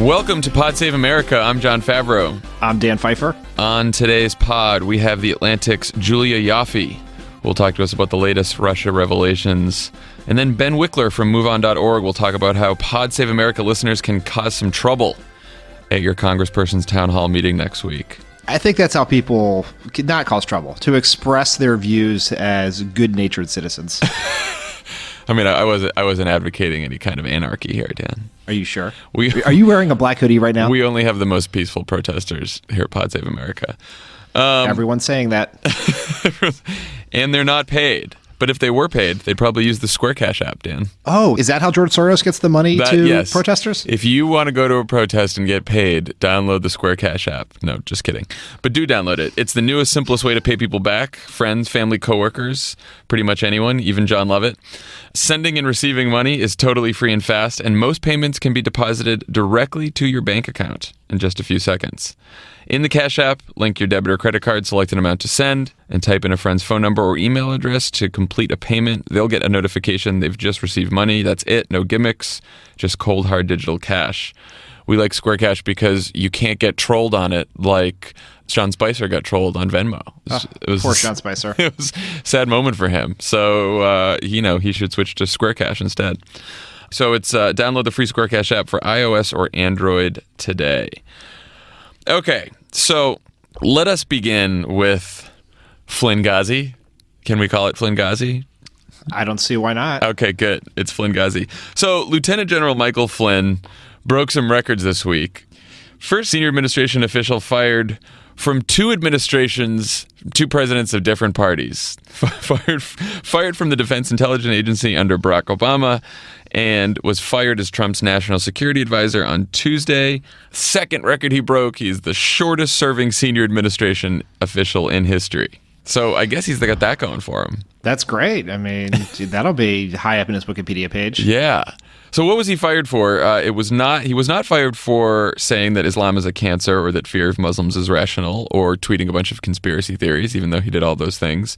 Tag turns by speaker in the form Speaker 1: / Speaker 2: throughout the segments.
Speaker 1: Welcome to Pod Save America. I'm Jon Favreau.
Speaker 2: I'm Dan Pfeiffer.
Speaker 1: On today's pod, we have The Atlantic's Julia Ioffe, who will talk to us about the latest Russia revelations. And then Ben Wikler from MoveOn.org will talk about how Pod Save America listeners can cause some trouble at your congressperson's town hall meeting next week.
Speaker 2: I think that's how people not cause trouble, to express their views as good-natured citizens.
Speaker 1: I mean, I wasn't advocating any kind of anarchy here, Dan.
Speaker 2: Are you sure? Are you wearing a black hoodie right now?
Speaker 1: We only have the most peaceful protesters here at Pod Save America.
Speaker 2: Everyone's saying that.
Speaker 1: And they're not paid. But if they were paid, they'd probably use the Square Cash app, Dan.
Speaker 2: Oh, is that how George Soros gets the money
Speaker 1: yes.
Speaker 2: protesters?
Speaker 1: If you want to go to a protest and get paid, download the Square Cash app. No, just kidding. But do download it. It's the newest, simplest way to pay people back. Friends, family, coworkers, pretty much anyone, even Jon Lovett. Sending and receiving money is totally free and fast, and most payments can be deposited directly to your bank account in just a few seconds. In the Cash App, link your debit or credit card, select an amount to send, and type in a friend's phone number or email address to complete a payment. They'll get a notification they've just received money. That's it. No gimmicks. Just cold, hard digital cash. We like Square Cash because you can't get trolled on it like Sean Spicer got trolled on Venmo.
Speaker 2: Poor Sean Spicer.
Speaker 1: It was a sad moment for him. So, he should switch to Square Cash instead. So it's download the free Square Cash app for iOS or Android today. Okay, so let us begin with Flynn Ghazi. Can we call it Flynn Ghazi?
Speaker 2: I don't see why not.
Speaker 1: Okay, good. It's Flynn Ghazi. So Lieutenant General Michael Flynn broke some records this week. First senior administration official fired from two presidents of different parties. Fired from the Defense Intelligence Agency under Barack Obama, and was fired as Trump's national security advisor on Tuesday. Second record he broke. He's the shortest serving senior administration official in history. So I guess he's got that going for him.
Speaker 2: That's great. I mean, that'll be high up in his Wikipedia page.
Speaker 1: Yeah. So what was he fired for? He was not fired for saying that Islam is a cancer or that fear of Muslims is rational or tweeting a bunch of conspiracy theories, even though he did all those things.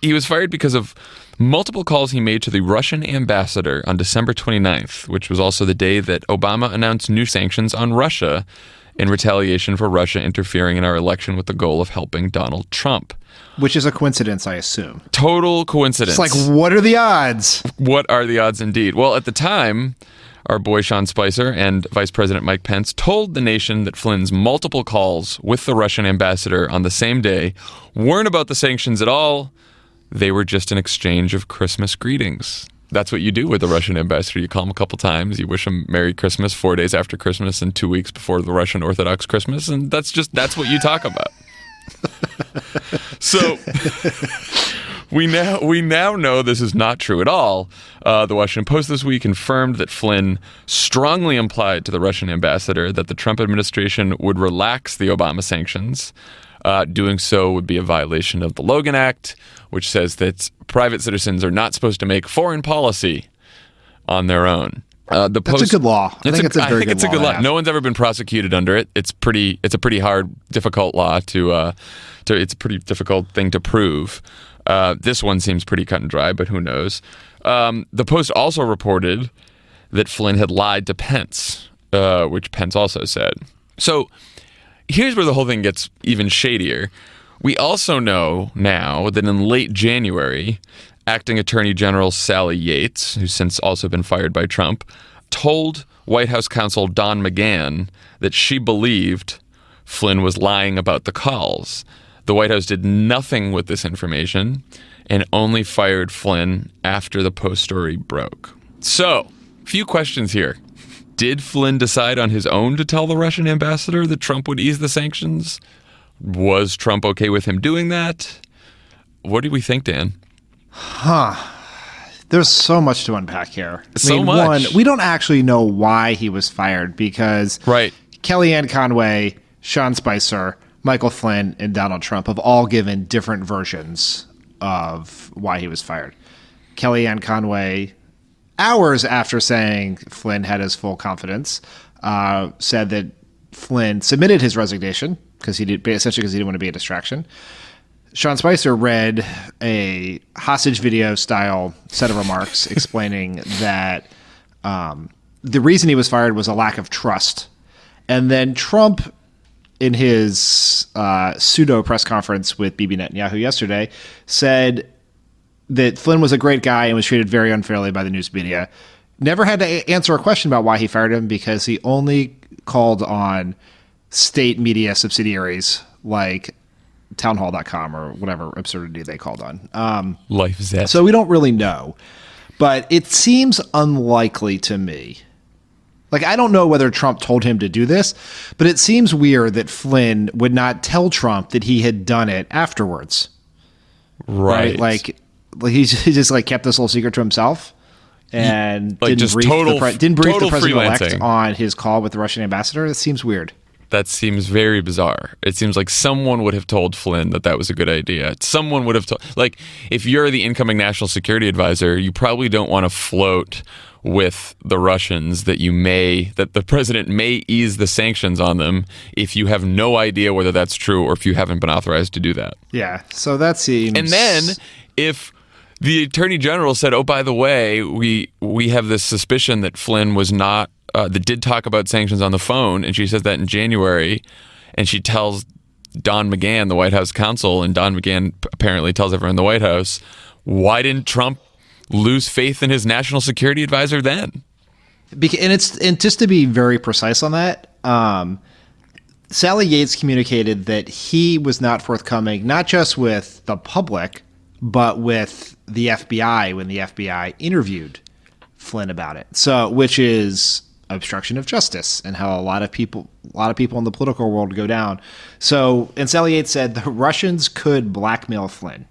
Speaker 1: He was fired because of multiple calls he made to the Russian ambassador on December 29th, which was also the day that Obama announced new sanctions on Russia in retaliation for Russia interfering in our election with the goal of helping Donald Trump.
Speaker 2: Which is a coincidence, I assume.
Speaker 1: Total coincidence.
Speaker 2: It's like, what are the odds?
Speaker 1: What are the odds indeed? Well, at the time, our boy Sean Spicer and Vice President Mike Pence told the nation that Flynn's multiple calls with the Russian ambassador on the same day weren't about the sanctions at all. They were just an exchange of Christmas greetings. That's what you do with the Russian ambassador. You call him a couple times. You wish him Merry Christmas 4 days after Christmas and 2 weeks before the Russian Orthodox Christmas. And that's what you talk about. So we now know this is not true at all. The Washington Post this week confirmed that Flynn strongly implied to the Russian ambassador that the Trump administration would relax the Obama sanctions. Doing so would be a violation of the Logan Act, which says that private citizens are not supposed to make foreign policy on their own.
Speaker 2: That's a good law. I think it's a very good law.
Speaker 1: No one's ever been prosecuted under it. It's a pretty hard, difficult law it's a pretty difficult thing to prove. This one seems pretty cut and dry, but who knows? The Post also reported that Flynn had lied to Pence, which Pence also said. So here's where the whole thing gets even shadier. We also know now that in late January, Acting Attorney General Sally Yates, who's since also been fired by Trump, told White House counsel Don McGahn that she believed Flynn was lying about the calls. The White House did nothing with this information and only fired Flynn after the Post story broke. So, a few questions here. Did Flynn decide on his own to tell the Russian ambassador that Trump would ease the sanctions? Was Trump okay with him doing that? What do we think, Dan?
Speaker 2: There's so much to unpack here.
Speaker 1: Much.
Speaker 2: One, we don't actually know why he was fired because Kellyanne Conway, Sean Spicer, Michael Flynn, and Donald Trump have all given different versions of why he was fired. Kellyanne Conway, hours after saying Flynn had his full confidence, said that Flynn submitted his resignation because he didn't want to be a distraction. Sean Spicer read a hostage video style set of remarks explaining that the reason he was fired was a lack of trust And then Trump, in his pseudo press conference with Bibi Netanyahu yesterday, said that Flynn was a great guy and was treated very unfairly by the news media. Never had to answer a question about why he fired him because he only called on state media subsidiaries like townhall.com or whatever absurdity they called on.
Speaker 1: LifeZet.
Speaker 2: So we don't really know. But it seems unlikely to me. Like, I don't know whether Trump told him to do this, but it seems weird that Flynn would not tell Trump that he had done it afterwards.
Speaker 1: Right.
Speaker 2: Like he just like kept this little secret to himself and
Speaker 1: like
Speaker 2: didn't brief the president-elect on his call with the Russian ambassador. It seems weird.
Speaker 1: That seems very bizarre. It seems like someone would have told Flynn that was a good idea. Someone would have told, like, if you're the incoming national security advisor, you probably don't want to float with the Russians that the president may ease the sanctions on them if you have no idea whether that's true or if you haven't been authorized to do that. Yeah.
Speaker 2: So that seems.
Speaker 1: And then if the attorney general said, "Oh, by the way, we have this suspicion that Flynn was not that did talk about sanctions on the phone," and she says that in January, and she tells Don McGahn, the White House counsel, and Don McGahn apparently tells everyone in the White House, why didn't Trump lose faith in his national security advisor then?
Speaker 2: And just to be very precise on that, Sally Yates communicated that he was not forthcoming, not just with the public, but with the FBI when the FBI interviewed Flynn about it. So, which is obstruction of justice and how a lot of people in the political world go down. So, and Sally Yates said the Russians could blackmail Flynn,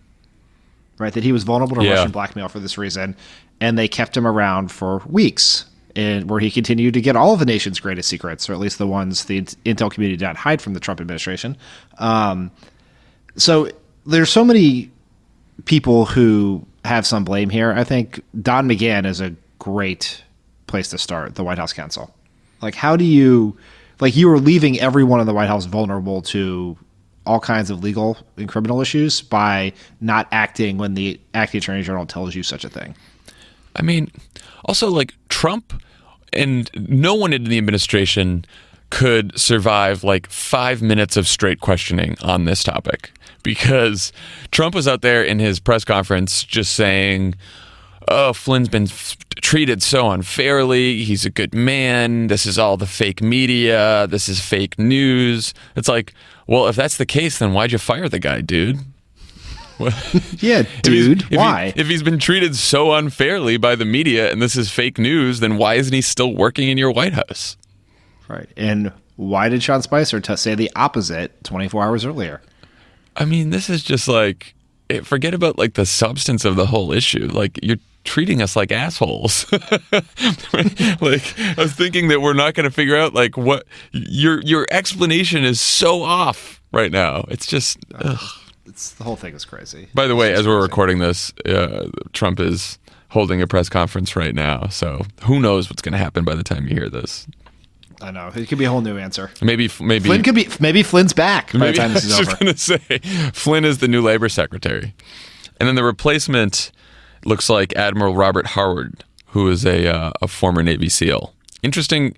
Speaker 2: right? That he was vulnerable to Russian blackmail for this reason, and they kept him around for weeks, and where he continued to get all of the nation's greatest secrets, or at least the ones the intel community did not hide from the Trump administration. So there's so many people who have some blame here. I think Don McGahn is a great place to start, the White House counsel. Like, how do you, like, you were leaving everyone in the White House vulnerable to all kinds of legal and criminal issues by not acting when the acting attorney general tells you such a thing.
Speaker 1: I mean, also, like, Trump and no one in the administration could survive like 5 minutes of straight questioning on this topic, because Trump was out there in his press conference just saying, "Oh, Flynn's been treated so unfairly. He's a good man. This is all the fake media. This is fake news." It's like, well, if that's the case, then why'd you fire the guy, dude?
Speaker 2: Yeah, dude, why?
Speaker 1: If he's been treated so unfairly by the media and this is fake news, then why isn't he still working in your White House?
Speaker 2: Right. And why did Sean Spicer say the opposite 24 hours earlier?
Speaker 1: I mean, this is just like, forget about like the substance of the whole issue. Like, you're treating us like assholes. Like, I was thinking that we're not going to figure out like what your explanation is so off right now. It's just,
Speaker 2: the whole thing is crazy.
Speaker 1: By the way, as we're recording this, Trump is holding a press conference right now. So who knows what's going to happen by the time you hear this?
Speaker 2: I know, it could be a whole new answer.
Speaker 1: Maybe
Speaker 2: Flynn could be. Maybe Flynn's back by the time this is over.
Speaker 1: I was going to say Flynn is the new labor secretary, and then the replacement looks like Admiral Robert Howard, who is a former Navy SEAL. Interesting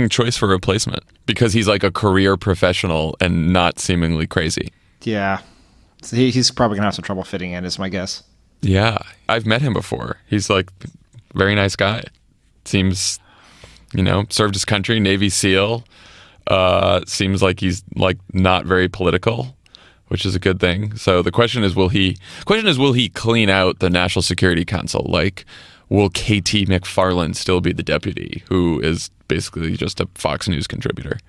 Speaker 1: choice for replacement, because he's like a career professional and not seemingly crazy.
Speaker 2: Yeah, so he's probably gonna have some trouble fitting in, is my guess.
Speaker 1: Yeah, I've met him before. He's like a very nice guy. Seems, served his country, Navy SEAL. Seems like he's like not very political, which is a good thing. So the question is, will he clean out the National Security Council? Like, will KT McFarland still be the deputy, who is basically just a Fox News contributor?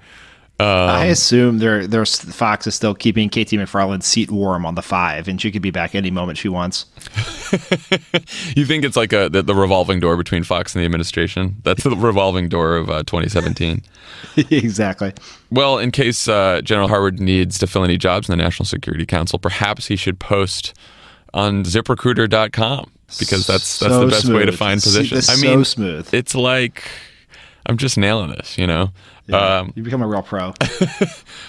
Speaker 2: I assume there's Fox is still keeping KT McFarland's seat warm on the 5, and she could be back any moment she wants.
Speaker 1: You think it's like the revolving door between Fox and the administration? That's the revolving door of 2017.
Speaker 2: Exactly.
Speaker 1: Well, in case General Howard needs to fill any jobs in the National Security Council, perhaps he should post on ZipRecruiter.com, because that's
Speaker 2: so
Speaker 1: the best
Speaker 2: smooth
Speaker 1: way to find positions.
Speaker 2: I mean, so smooth.
Speaker 1: It's like, I'm just nailing this,
Speaker 2: Yeah, you become a real pro.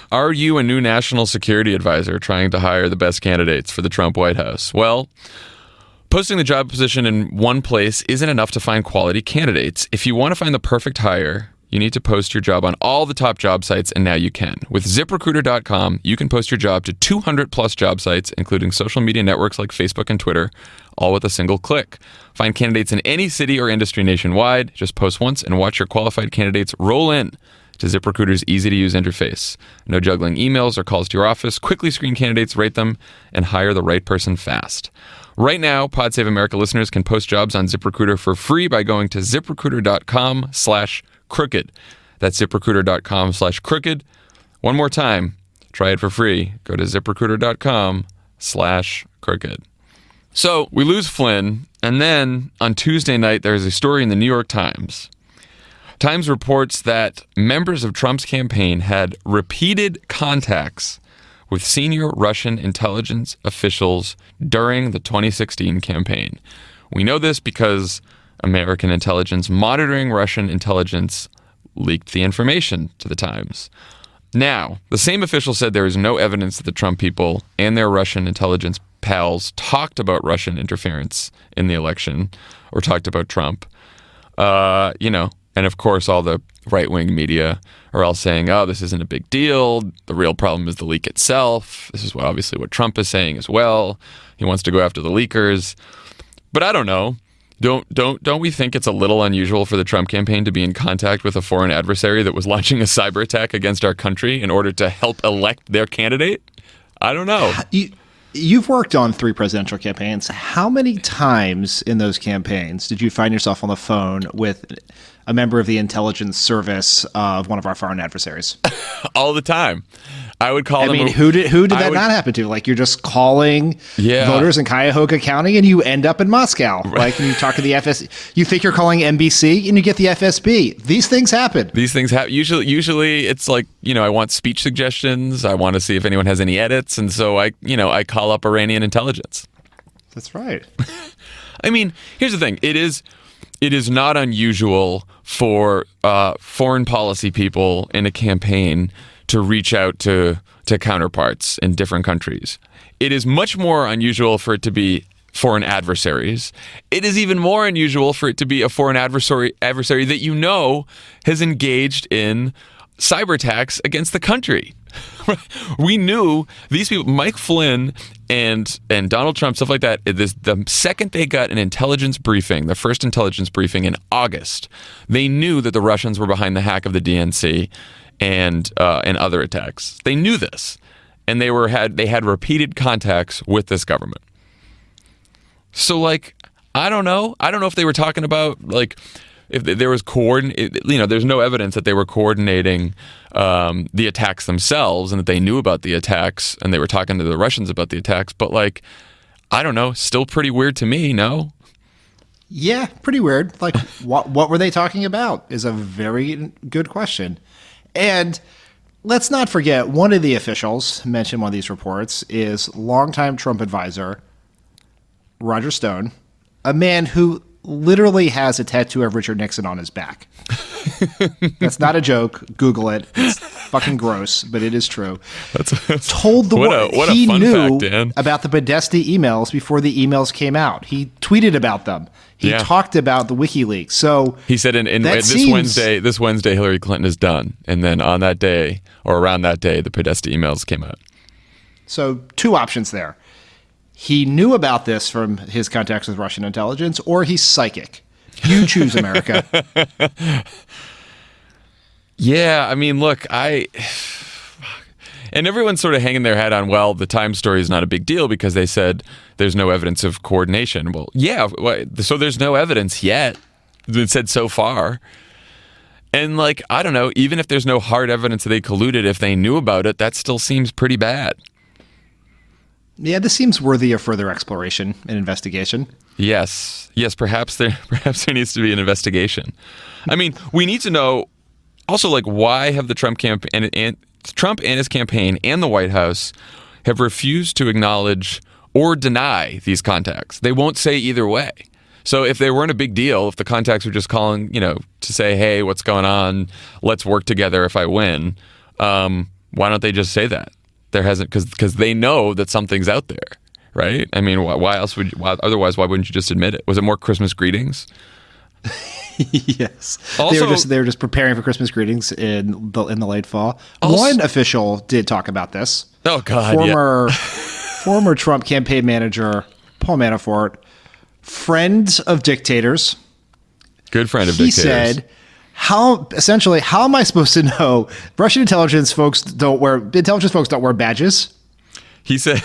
Speaker 1: Are you a new national security advisor trying to hire the best candidates for the Trump White House? Well, posting the job position in one place isn't enough to find quality candidates. If you want to find the perfect hire, You need to post your job on all the top job sites, and now you can. With ZipRecruiter.com, you can post your job to 200 plus job sites, including social media networks like Facebook and Twitter, all with a single click. Find candidates in any city or industry nationwide. Just post once and watch your qualified candidates roll in to ZipRecruiter's easy-to-use interface. No juggling emails or calls to your office. Quickly screen candidates, rate them, and hire the right person fast. Right now, Pod Save America listeners can post jobs on ZipRecruiter for free by going to ZipRecruiter.com/crooked. That's ZipRecruiter.com/crooked. One more time, try it for free. Go to ZipRecruiter.com/crooked. So we lose Flynn, and then on Tuesday night, there's a story in the New York Times. Times reports that members of Trump's campaign had repeated contacts with senior Russian intelligence officials during the 2016 campaign. We know this because American intelligence monitoring Russian intelligence leaked the information to the Times. Now, the same official said there is no evidence that the Trump people and their Russian intelligence pals talked about Russian interference in the election or talked about Trump. And of course, all the right-wing media are all saying, oh, this isn't a big deal. The real problem is the leak itself. This is obviously what Trump is saying as well. He wants to go after the leakers. But I don't know. Don't we think it's a little unusual for the Trump campaign to be in contact with a foreign adversary that was launching a cyber attack against our country in order to help elect their candidate? I don't know.
Speaker 2: You've worked on 3 presidential campaigns. How many times in those campaigns did you find yourself on the phone with a member of the intelligence service of one of our foreign adversaries?
Speaker 1: All the time. I would call them.
Speaker 2: I mean, who did that not happen to? Like, you're just calling voters in Cuyahoga County and you end up in Moscow. Like, you talk to the FS, you think you're calling NBC and you get the FSB. These things happen.
Speaker 1: Usually it's like, I want speech suggestions. I want to see if anyone has any edits. And so I call up Iranian intelligence.
Speaker 2: That's right.
Speaker 1: I mean, here's the thing. It is not unusual for foreign policy people in a campaign to reach out to counterparts in different countries. It is much more unusual for it to be foreign adversaries. It is even more unusual for it to be a foreign adversary that has engaged in cyber attacks against the country. We knew these people, Mike Flynn and Donald Trump, stuff like that. The second they got an intelligence briefing, the first intelligence briefing in August, they knew that the Russians were behind the hack of the DNC and other attacks. They knew this, and they had repeated contacts with this government. So, I don't know. I don't know if they were talking about if there was there's no evidence that they were coordinating the attacks themselves and that they knew about the attacks and they were talking to the Russians about the attacks. But I don't know, still pretty weird to me, no?
Speaker 2: Yeah, pretty weird. What were they talking about is a very good question. And let's not forget, one of the officials mentioned in one of these reports is longtime Trump advisor Roger Stone, a man who literally has a tattoo of Richard Nixon on his back. That's not a joke. Google it. It's fucking gross, but it is true. Told the world he knew about the Podesta emails before the emails came out. He tweeted about them. He talked about the WikiLeaks. So
Speaker 1: he said, this Wednesday, Hillary Clinton is done, and then on that day or around that day, the Podesta emails came out.
Speaker 2: So 2 options there. He knew about this from his contacts with Russian intelligence, or he's psychic. You choose, America.
Speaker 1: Yeah, I mean, look, and everyone's sort of hanging their head on, well, the Times story is not a big deal because they said there's no evidence of coordination. Well, yeah, so there's no evidence yet. It's been said so far. And I don't know, even if there's no hard evidence that they colluded, if they knew about it, that still seems pretty bad.
Speaker 2: Yeah, this seems worthy of further exploration and investigation.
Speaker 1: Yes, perhaps there needs to be an investigation. I mean, we need to know also, why have the Trump campaign and Trump and his campaign and the White House have refused to acknowledge or deny these contacts? They won't say either way. So if they weren't a big deal, if the contacts were just calling, to say, hey, what's going on? Let's work together if I win. Why don't they just say that? There hasn't, because they know that something's out there, right? I mean, why else otherwise, why wouldn't you just admit it? Was it more Christmas greetings?
Speaker 2: Yes.
Speaker 1: Also,
Speaker 2: they were just preparing for Christmas greetings in the late fall. One official did talk about this.
Speaker 1: Oh God.
Speaker 2: Former Trump campaign manager Paul Manafort, friend of dictators.
Speaker 1: Good friend of dictators. He said,
Speaker 2: how am I supposed to know Russian intelligence folks don't wear badges?
Speaker 1: He said,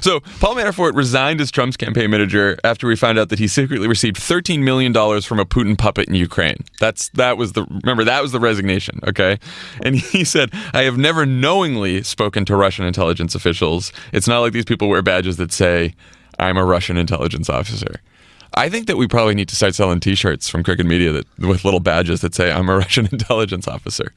Speaker 1: so Paul Manafort resigned as Trump's campaign manager after we found out that he secretly received $13 million from a Putin puppet in Ukraine. That was the resignation, okay? And he said, I have never knowingly spoken to Russian intelligence officials. It's not like these people wear badges that say, I'm a Russian intelligence officer. I think that we probably need to start selling T-shirts from Crooked Media with little badges that say, I'm a Russian intelligence officer.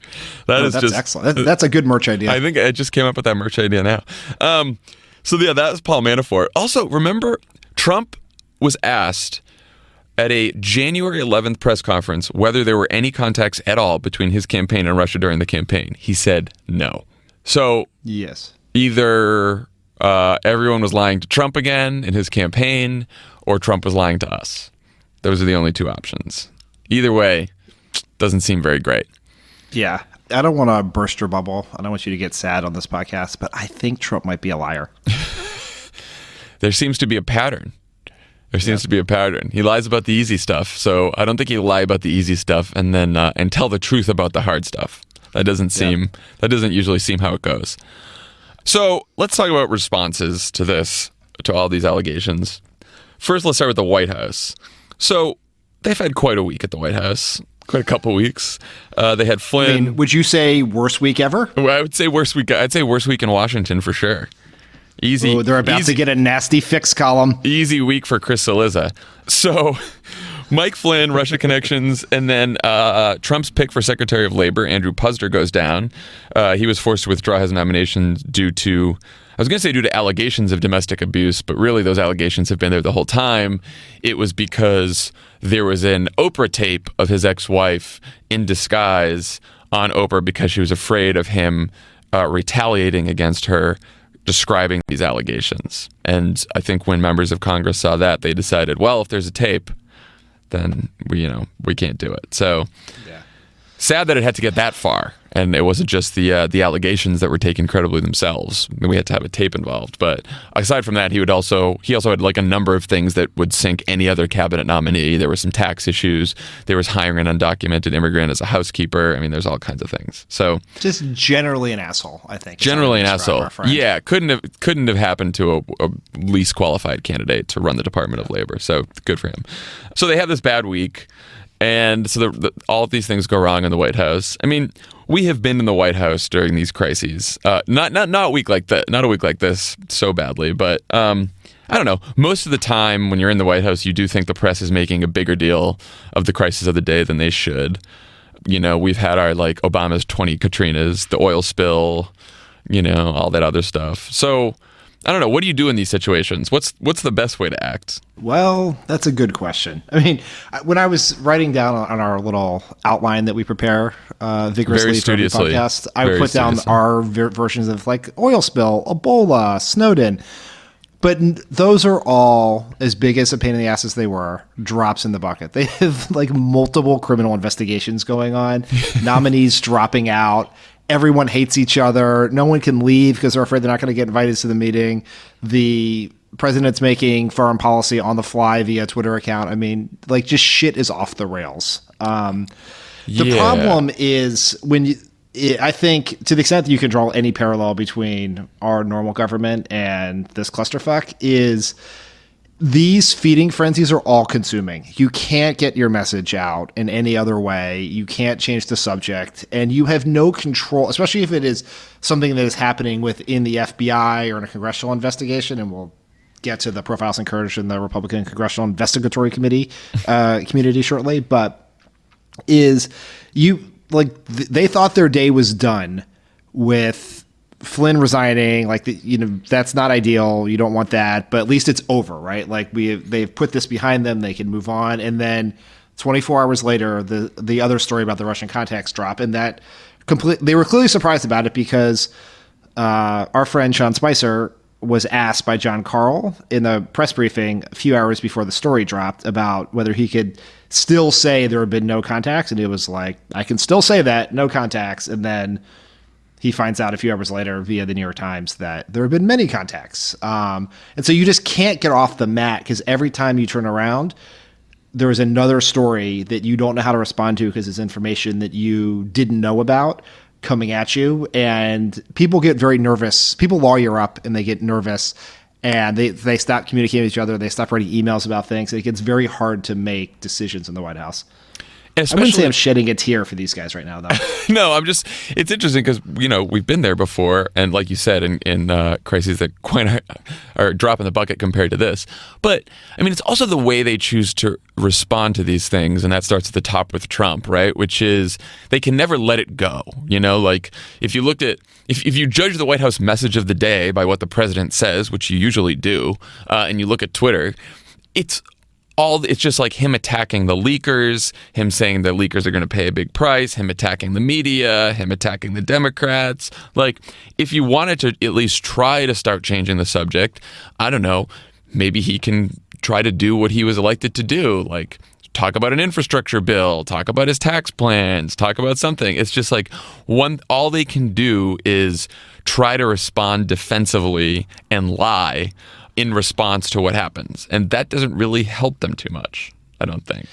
Speaker 2: That's excellent. That's a good merch idea.
Speaker 1: I think I just came up with that merch idea now. That was Paul Manafort. Also, remember, Trump was asked at a January 11th press conference whether there were any contacts at all between his campaign and Russia during the campaign. He said no. So
Speaker 2: yes,
Speaker 1: either everyone was lying to Trump again in his campaign, or Trump was lying to us. Those are the only two options. Either way, doesn't seem very great.
Speaker 2: Yeah. I don't want to burst your bubble. I don't want you to get sad on this podcast, but I think Trump might be a liar.
Speaker 1: There seems to be a pattern. He lies about the easy stuff, so I don't think he'll lie about the easy stuff and then and tell the truth about the hard stuff. That doesn't usually seem how it goes. So let's talk about responses to all these allegations. First, let's start with the White House. So they've had quite a week at the White House, quite a couple weeks. They had Flynn.
Speaker 2: I mean, would you say worst week ever?
Speaker 1: I would say worst week. I'd say worst week in Washington for sure. Easy.
Speaker 2: Oh, they're about to get a nasty fix column.
Speaker 1: Easy week for Chris Cillizza. So Mike Flynn, Russia connections, and then Trump's pick for Secretary of Labor, Andrew Puzder, goes down. He was forced to withdraw his nomination due to allegations of domestic abuse, but really those allegations have been there the whole time. It was because there was an Oprah tape of his ex-wife in disguise on Oprah because she was afraid of him retaliating against her, describing these allegations. And I think when members of Congress saw that, they decided, well, if there's a tape, then we can't do it. So sad that it had to get that far. And it wasn't just the allegations that were taken credibly themselves. I mean, we had to have a tape involved. But aside from that, he also had like a number of things that would sink any other cabinet nominee. There were some tax issues. There was hiring an undocumented immigrant as a housekeeper. I mean, there's all kinds of things. So
Speaker 2: just generally an asshole, I think.
Speaker 1: Generally an asshole. Yeah, couldn't have happened to a least qualified candidate to run the Department of Labor. So good for him. So they have this bad week. And so all of these things go wrong in the White House. I mean, we have been in the White House during these crises. Not a week like that, not a week like this so badly, but I don't know. Most of the time when you're in the White House, you do think the press is making a bigger deal of the crisis of the day than they should. We've had our Obama's 20 Katrinas, the oil spill, all that other stuff. So I don't know. What do you do in these situations? What's the best way to act?
Speaker 2: Well, that's a good question. I mean, when I was writing down on our little outline that we prepare vigorously for the podcast, I put down our versions of oil spill, Ebola, Snowden. But those are all, as big as a pain in the ass as they were, drops in the bucket. They have multiple criminal investigations going on, nominees dropping out. Everyone hates each other. No one can leave because they're afraid they're not going to get invited to the meeting. The president's making foreign policy on the fly via Twitter account. I mean, just shit is off the rails. The problem is I think to the extent that you can draw any parallel between our normal government and this clusterfuck is these feeding frenzies are all consuming. You can't get your message out in any other way. You can't change the subject, and you have no control, especially if it is something that is happening within the FBI or in a congressional investigation. And we'll get to the profiles encouraged in the Republican Congressional Investigatory Committee community shortly. But they thought their day was done with Flynn resigning, that's not ideal. You don't want that, but at least it's over, right? They've put this behind them. They can move on. And then 24 hours later, the other story about the Russian contacts drop, and they were clearly surprised about it because our friend Sean Spicer was asked by John Carl in the press briefing a few hours before the story dropped about whether he could still say there have been no contacts. And he was like, I can still say that, no contacts. And then he finds out a few hours later via the New York Times that there have been many contacts. And so you just can't get off the mat because every time you turn around, there is another story that you don't know how to respond to because it's information that you didn't know about coming at you. And people get very nervous. People lawyer up and they get nervous and they stop communicating with each other. They stop writing emails about things. It gets very hard to make decisions in the White House. I wouldn't say I'm shedding a tear for these guys right now, though.
Speaker 1: No, it's interesting because, we've been there before. And like you said, in crises that quite are a drop in the bucket compared to this. But, it's also the way they choose to respond to these things. And that starts at the top with Trump, right? Which is they can never let it go. Like if you looked at, if you judge the White House message of the day by what the president says, which you usually do, and you look at Twitter, it's just like him attacking the leakers, him saying the leakers are going to pay a big price, him attacking the media, him attacking the Democrats. Like, if you wanted to at least try to start changing the subject, I don't know, maybe he can try to do what he was elected to do, like talk about an infrastructure bill, talk about his tax plans, talk about something. It's just like all they can do is try to respond defensively and lie in response to what happens. And that doesn't really help them too much, I don't think.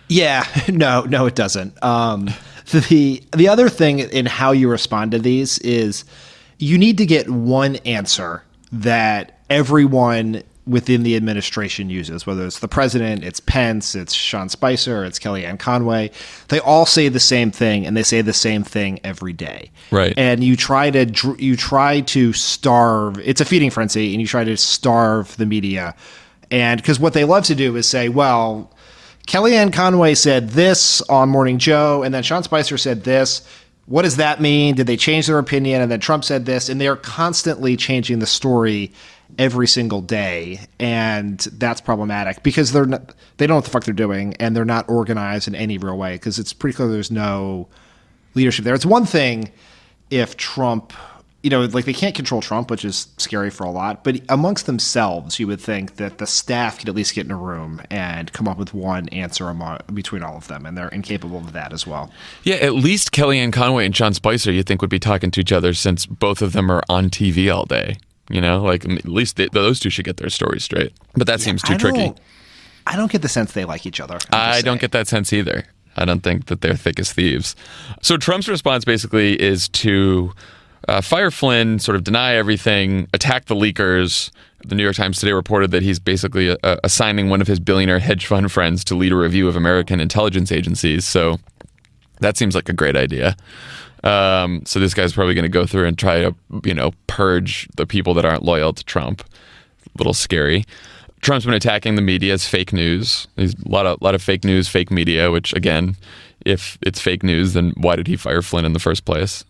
Speaker 2: Yeah, no, it doesn't. The other thing in how you respond to these is you need to get one answer that everyone within the administration uses, whether it's the president, it's Pence, it's Sean Spicer, it's Kellyanne Conway. They all say the same thing, and they say the same thing every day.
Speaker 1: Right.
Speaker 2: And you try to starve. It's a feeding frenzy, and you try to starve the media. And because what they love to do is say, well, Kellyanne Conway said this on Morning Joe, and then Sean Spicer said this. What does that mean? Did they change their opinion? And then Trump said this, and they're constantly changing the story every single day, and that's problematic because they don't know what the fuck they're doing, and they're not organized in any real way because it's pretty clear there's no leadership there. It's one thing if Trump, like they can't control Trump, which is scary for a lot, but amongst themselves, you would think that the staff could at least get in a room and come up with one answer between all of them, and they're incapable of that as well.
Speaker 1: Yeah, at least Kellyanne Conway and Sean Spicer, you think would be talking to each other since both of them are on TV all day. At least those two should get their stories straight. But that seems too tricky.
Speaker 2: I don't get the sense they like each other.
Speaker 1: I don't get that sense either. I don't think that they're thick as thieves. So Trump's response basically is to fire Flynn, sort of deny everything, attack the leakers. The New York Times today reported that he's basically assigning one of his billionaire hedge fund friends to lead a review of American intelligence agencies. So that seems like a great idea. So this guy's probably going to go through and try to, purge the people that aren't loyal to Trump. A little scary. Trump's been attacking the media as fake news. There's a lot of fake news, fake media, which, again, if it's fake news, then why did he fire Flynn in the first place?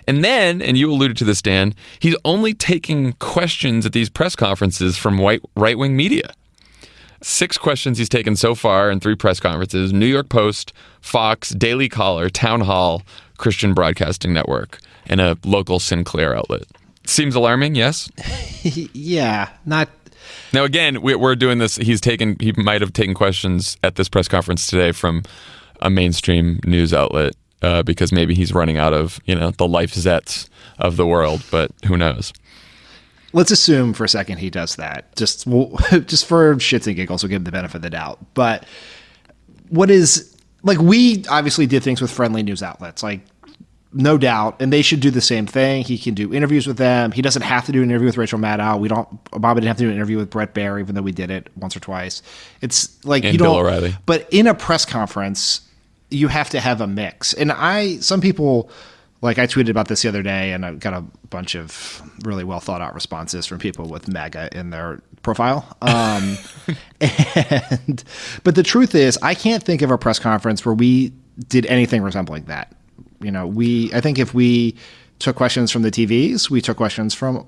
Speaker 1: And then, and you alluded to this, Dan, he's only taking questions at these press conferences from right-wing media. 6 questions he's taken so far in 3 press conferences: New York Post, Fox, Daily Caller, Town Hall, Christian Broadcasting Network, and a local Sinclair outlet. Seems alarming, yes?
Speaker 2: Yeah, not...
Speaker 1: Now, again, we're doing this. He might have taken questions at this press conference today from a mainstream news outlet because maybe he's running out of, the life zets of the world, but who knows?
Speaker 2: Let's assume for a second he does that. Just for shits and giggles, we'll give him the benefit of the doubt. But we obviously did things with friendly news outlets, no doubt, and they should do the same thing. He can do interviews with them. He doesn't have to do an interview with Rachel Maddow. Obama didn't have to do an interview with Brett Baer, even though we did it once or twice. It's like
Speaker 1: and Bill O'Reilly.
Speaker 2: But in a press conference, you have to have a mix. And some people. I tweeted about this the other day, and I got a bunch of really well thought out responses from people with MAGA in their profile. But the truth is, I can't think of a press conference where we did anything resembling that. I think if we took questions from the TVs, we took questions from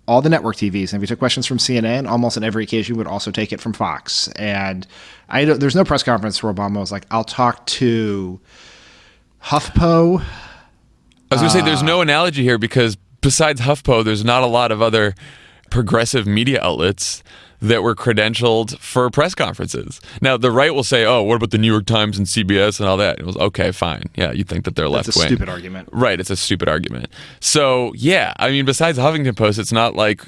Speaker 2: all the network TVs, and if we took questions from CNN, almost on every occasion, we would also take it from Fox. And there's no press conference where Obama was like, "I'll talk to HuffPo."
Speaker 1: I was going to say there's no analogy here because besides HuffPo, there's not a lot of other progressive media outlets that were credentialed for press conferences. Now, the right will say, oh, what about the New York Times and CBS and all that? It was, okay, fine. Yeah, you think that they're left-wing.
Speaker 2: It's a stupid argument.
Speaker 1: Right, it's a stupid argument. So, yeah, I mean, besides Huffington Post, it's not like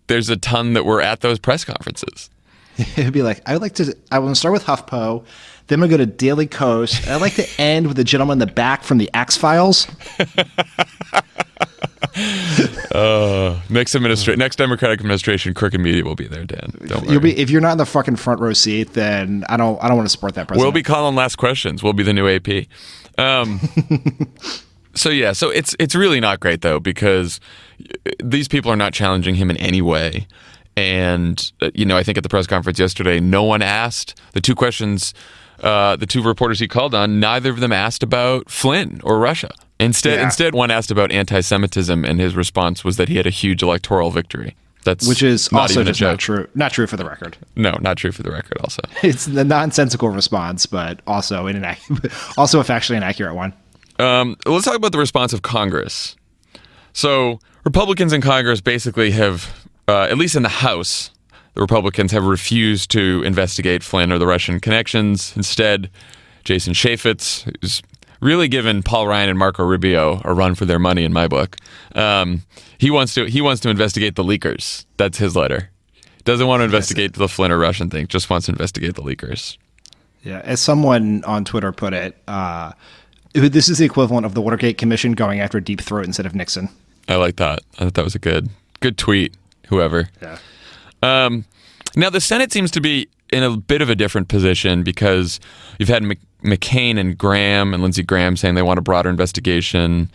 Speaker 1: there's a ton that were at those press conferences.
Speaker 2: It'd be like, I want to start with HuffPo, then I'm going to go to Daily Kos, and I'd like to end with the gentleman in the back from the X-Files.
Speaker 1: Next Democratic administration, Crooked Media will be there, Dan. Don't worry.
Speaker 2: If you're not in the fucking front row seat, then I don't want to support that president.
Speaker 1: We'll be calling last questions. We'll be the new AP. So it's really not great though, because these people are not challenging him in any way. And I think at the press conference yesterday, no one asked the two questions. The two reporters he called on, neither of them asked about Flynn or Russia. Instead, one asked about anti-Semitism, and his response was that he had a huge electoral victory.
Speaker 2: Which is also just not true. Not true for the record.
Speaker 1: No, not true for the record. Also,
Speaker 2: it's the nonsensical response, but also also a factually inaccurate one.
Speaker 1: Let's talk about the response of Congress. So Republicans in Congress basically have, at least in the House, the Republicans have refused to investigate Flynn or the Russian connections. Instead, Jason Chaffetz, who's really given Paul Ryan and Marco Rubio a run for their money in my book, he wants to investigate the leakers. That's his letter. Doesn't want to investigate the Flynn or Russian thing. Just wants to investigate the leakers. Yeah,
Speaker 2: as someone on Twitter put it, this is the equivalent of the Watergate Commission going after Deep Throat instead of Nixon.
Speaker 1: I like that. I thought that was a good tweet. Whoever.
Speaker 2: Yeah.
Speaker 1: Now, the Senate seems to be in a bit of a different position because you've had McCain and Graham and Lindsey Graham saying they want a broader investigation.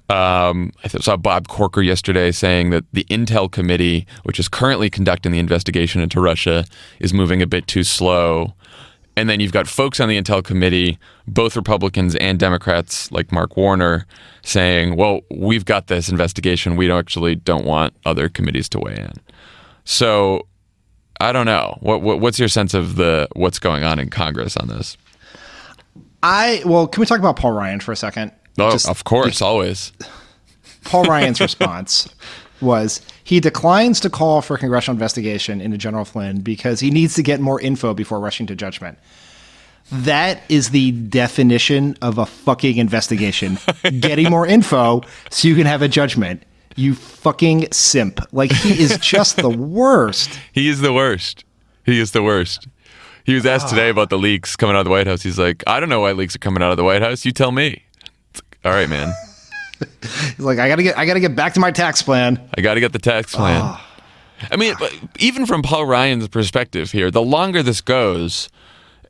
Speaker 1: I saw Bob Corker yesterday saying that the Intel Committee, which is currently conducting the investigation into Russia, is moving a bit too slow. And then you've got folks on the Intel Committee, both Republicans and Democrats like Mark Warner, saying, well, we've got this investigation. We don't want other committees to weigh in. So I don't know. What's your sense of what's going on in Congress on this?
Speaker 2: Can we talk about Paul Ryan for a second?
Speaker 1: Oh, of course, always.
Speaker 2: Paul Ryan's response was he declines to call for a congressional investigation into General Flynn because he needs to get more info before rushing to judgment. That is the definition of a fucking investigation. Getting more info so you can have a judgment. You fucking simp. Like, he is just the worst.
Speaker 1: He is the worst. He is the worst. He was asked today about the leaks coming out of the White House. He's like, I don't know why leaks are coming out of the White House. You tell me. It's like, all right, man.
Speaker 2: He's like, I gotta get back to my tax plan.
Speaker 1: I gotta get the tax plan. I mean, even from Paul Ryan's perspective here, the longer this goes,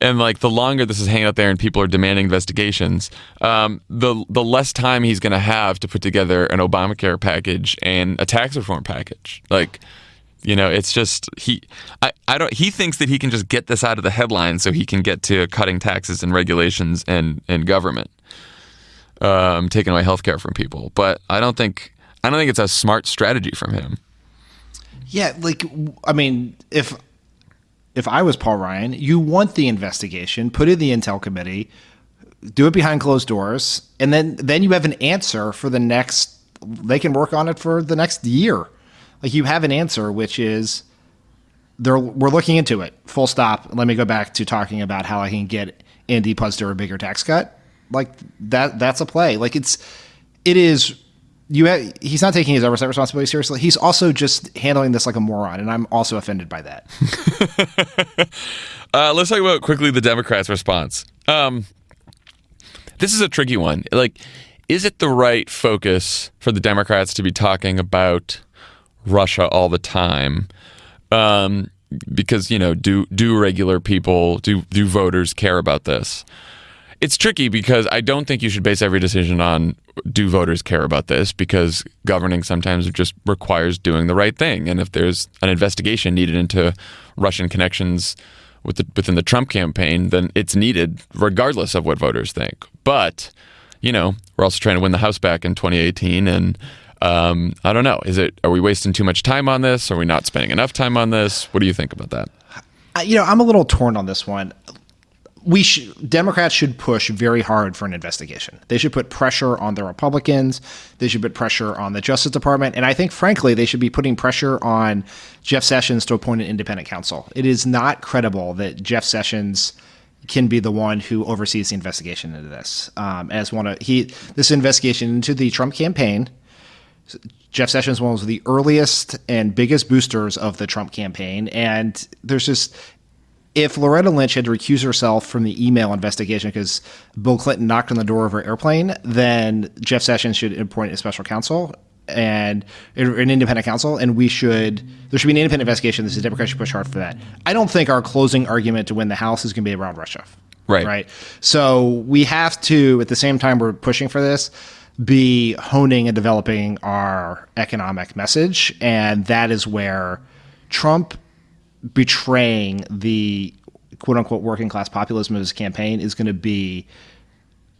Speaker 1: and like the longer this is hanging out there and people are demanding investigations, the less time he's going to have to put together an Obamacare package and a tax reform package. Like, it's just he thinks that he can just get this out of the headlines so he can get to cutting taxes and regulations and government, taking away healthcare from people. But I don't think it's a smart strategy from him.
Speaker 2: Yeah, I mean, if I was Paul Ryan, you want the investigation, put it in the Intel Committee, do it behind closed doors, and then you have an answer for the next. They can work on it for the next year. Like, you have an answer, which is we're looking into it. Full stop. Let me go back to talking about how I can get Andy Puzder a bigger tax cut. Like, that's a play. Like, it is. He's not taking his oversight responsibility seriously. He's also just handling this like a moron, and I'm also offended by that.
Speaker 1: Let's talk about quickly the Democrats' response. This is a tricky one. Like, is it the right focus for the Democrats to be talking about Russia all the time? Because, do regular people, do voters care about this? It's tricky because I don't think you should base every decision on do voters care about this, because governing sometimes just requires doing the right thing. And if there's an investigation needed into Russian connections within the Trump campaign, then it's needed regardless of what voters think. But, we're also trying to win the House back in 2018. And I don't know. Are we wasting too much time on this? Are we not spending enough time on this? What do you think about that?
Speaker 2: I'm a little torn on this one. Democrats should push very hard for an investigation. They should put pressure on the Republicans. They should put pressure on the Justice Department. And I think, frankly, they should be putting pressure on Jeff Sessions to appoint an independent counsel. It is not credible that Jeff Sessions can be the one who oversees the investigation into this. This investigation into the Trump campaign. Jeff Sessions was one of the earliest and biggest boosters of the Trump campaign. And there's just, if Loretta Lynch had to recuse herself from the email investigation because Bill Clinton knocked on the door of her airplane, then Jeff Sessions should appoint a special counsel and an independent counsel, and there should be an independent investigation. The Democrats should push hard for that. I don't think our closing argument to win the House is going to be around Russia. Right. So we have to, at the same time we're pushing for this, be honing and developing our economic message, and that is where Trump betraying the quote-unquote working-class populism of his campaign is going to be,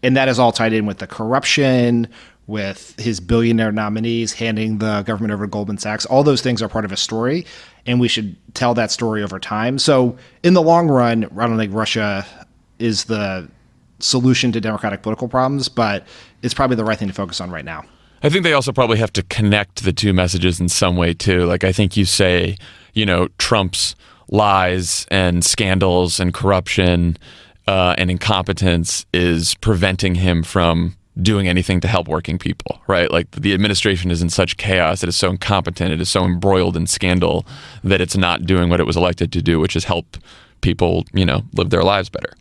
Speaker 2: and that is all tied in with the corruption, with his billionaire nominees handing the government over to Goldman Sachs. All those things are part of a story, and we should tell that story over time. So in the long run, I don't think Russia is the solution to democratic political problems, but it's probably the right thing to focus on right now.
Speaker 1: I think they also probably have to connect the two messages in some way, too. Like, I think you say, Trump's lies and scandals and corruption and incompetence is preventing him from doing anything to help working people, right? Like, the administration is in such chaos, it is so incompetent, it is so embroiled in scandal that it's not doing what it was elected to do, which is help people, live their lives better.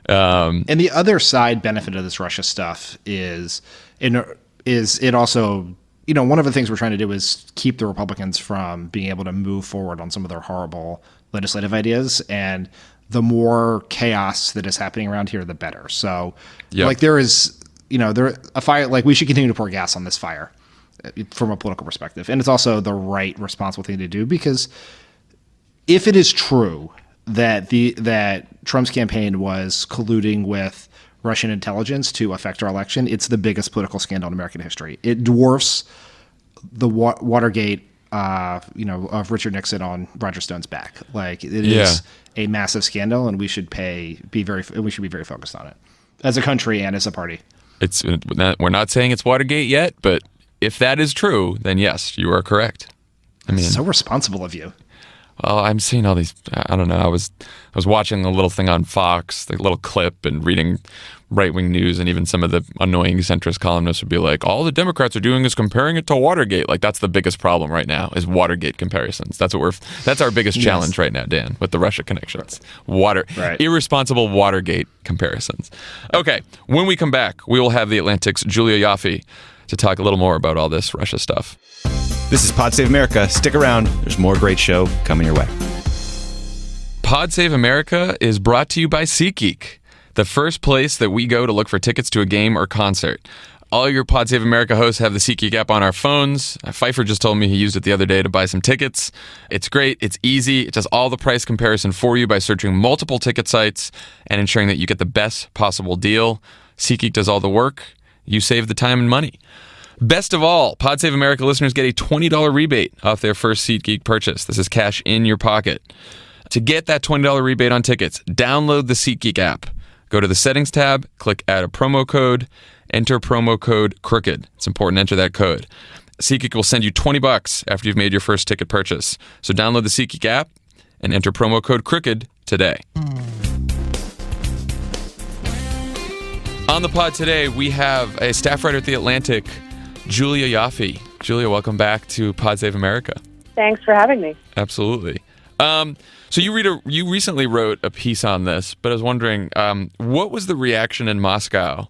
Speaker 2: And the other side benefit of this Russia stuff is it also, one of the things we're trying to do is keep the Republicans from being able to move forward on some of their horrible legislative ideas. And the more chaos that is happening around here, the better. So there is, a fire, like we should continue to pour gas on this fire from a political perspective. And it's also the right responsible thing to do, because if it is true that Trump's campaign was colluding with Russian intelligence to affect our election, it's the biggest political scandal in American history. It dwarfs the Watergate, of Richard Nixon on Roger Stone's back. Like, it is a massive scandal, and we should be very focused on it as a country and as a party. We're not saying it's Watergate yet, but if that is true, then yes, you are correct. I mean, so responsible of you.
Speaker 1: Well, I'm seeing all these. I don't know. I was watching a little thing on Fox, the little clip, and reading right-wing news, and even some of the annoying centrist columnists would be like, "All the Democrats are doing is comparing it to Watergate." Like, that's the biggest problem right now is Watergate comparisons. That's our biggest challenge right now, Dan, with the Russia connections. Irresponsible Watergate comparisons. Okay, when we come back, we will have the Atlantic's Julia Ioffe to talk a little more about all this Russia stuff.
Speaker 3: This is Pod Save America. Stick around. There's more great show coming your way.
Speaker 1: Pod Save America is brought to you by SeatGeek, the first place that we go to look for tickets to a game or concert. All your Pod Save America hosts have the SeatGeek app on our phones. Pfeiffer just told me he used it the other day to buy some tickets. It's great. It's easy. It does all the price comparison for you by searching multiple ticket sites and ensuring that you get the best possible deal. SeatGeek does all the work. You save the time and money. Best of all, Pod Save America listeners get a $20 rebate off their first SeatGeek purchase. This is cash in your pocket. To get that $20 rebate on tickets, download the SeatGeek app. Go to the settings tab, click add a promo code, enter promo code CROOKED. It's important to enter that code. SeatGeek will send you $20 after you've made your first ticket purchase. So download the SeatGeek app and enter promo code CROOKED today. On the pod today, we have a staff writer at The Atlantic, Julia Ioffe. Julia, welcome back to Pod Save America.
Speaker 4: Thanks for having me.
Speaker 1: Absolutely. So you recently wrote a piece on this, but I was wondering, what was the reaction in Moscow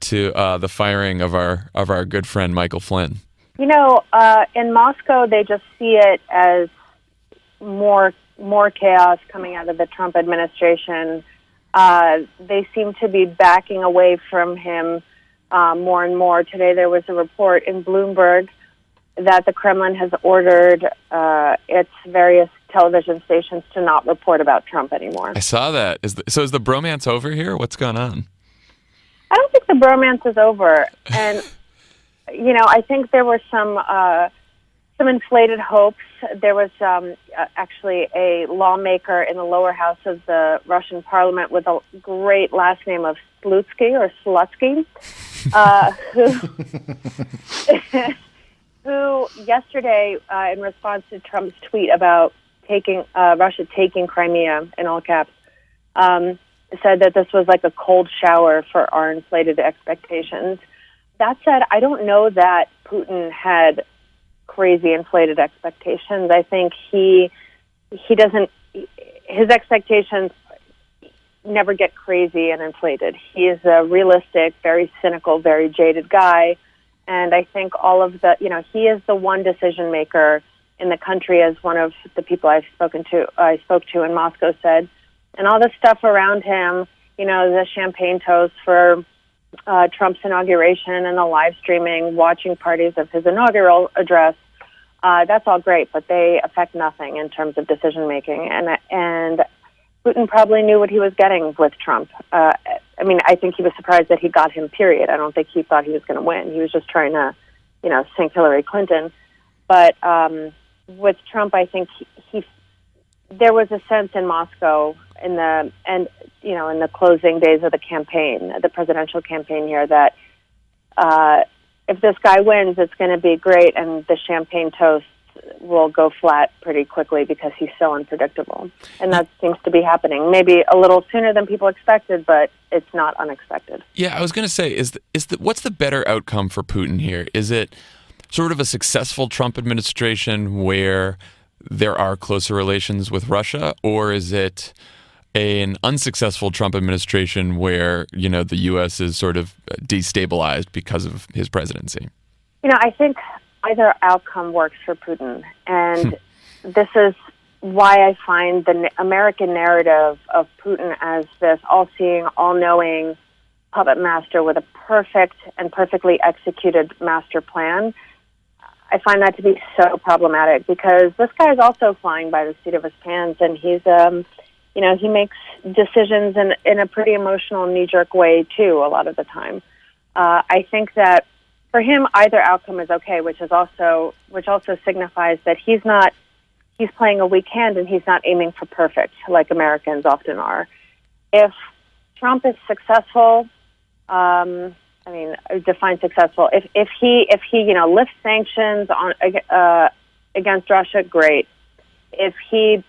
Speaker 1: to the firing of our good friend Michael Flynn?
Speaker 4: In Moscow, they just see it as more chaos coming out of the Trump administration. They seem to be backing away from him more and more. Today there was a report in Bloomberg that the Kremlin has ordered its various television stations to not report about Trump anymore.
Speaker 1: I saw that. Is the bromance over here? What's going on?
Speaker 4: I don't think the bromance is over. And, I think there were some some inflated hopes. There was actually a lawmaker in the lower house of the Russian parliament with a great last name of Slutsky or Slutsky, who yesterday, in response to Trump's tweet about Russia taking Crimea in all caps, said that this was like a cold shower for our inflated expectations. That said, I don't know that Putin had crazy inflated expectations. I think he doesn't, his expectations never get crazy and inflated. He is a realistic, very cynical, very jaded guy. And I think all of he is the one decision maker in the country, as one of the people I spoke to in Moscow said. And all the stuff around him, the champagne toast for Trump's inauguration and the live streaming, watching parties of his inaugural address, that's all great, but they affect nothing in terms of decision making. And Putin probably knew what he was getting with Trump. I think he was surprised that he got him, period. I don't think he thought he was going to win. He was just trying to, sink Hillary Clinton. But with Trump, I think there was a sense in Moscow in the closing days of the campaign, the presidential campaign here, that if this guy wins, it's going to be great, and the champagne toast will go flat pretty quickly because he's so unpredictable. And that seems to be happening. Maybe a little sooner than people expected, but it's not unexpected.
Speaker 1: Yeah, I was going to say, what's the better outcome for Putin here? Is it sort of a successful Trump administration where there are closer relations with Russia, or is it an unsuccessful Trump administration where, the U.S. is sort of destabilized because of his presidency?
Speaker 4: I think either outcome works for Putin. And this is why I find the American narrative of Putin as this all-seeing, all-knowing puppet master with a perfect and perfectly executed master plan. I find that to be so problematic because this guy is also flying by the seat of his pants, and he's, he makes decisions in a pretty emotional, knee-jerk way too a lot of the time. I think that for him, either outcome is okay, which also signifies that he's playing a weak hand and he's not aiming for perfect like Americans often are. If Trump is successful, define successful. If he lifts sanctions against Russia, great. If he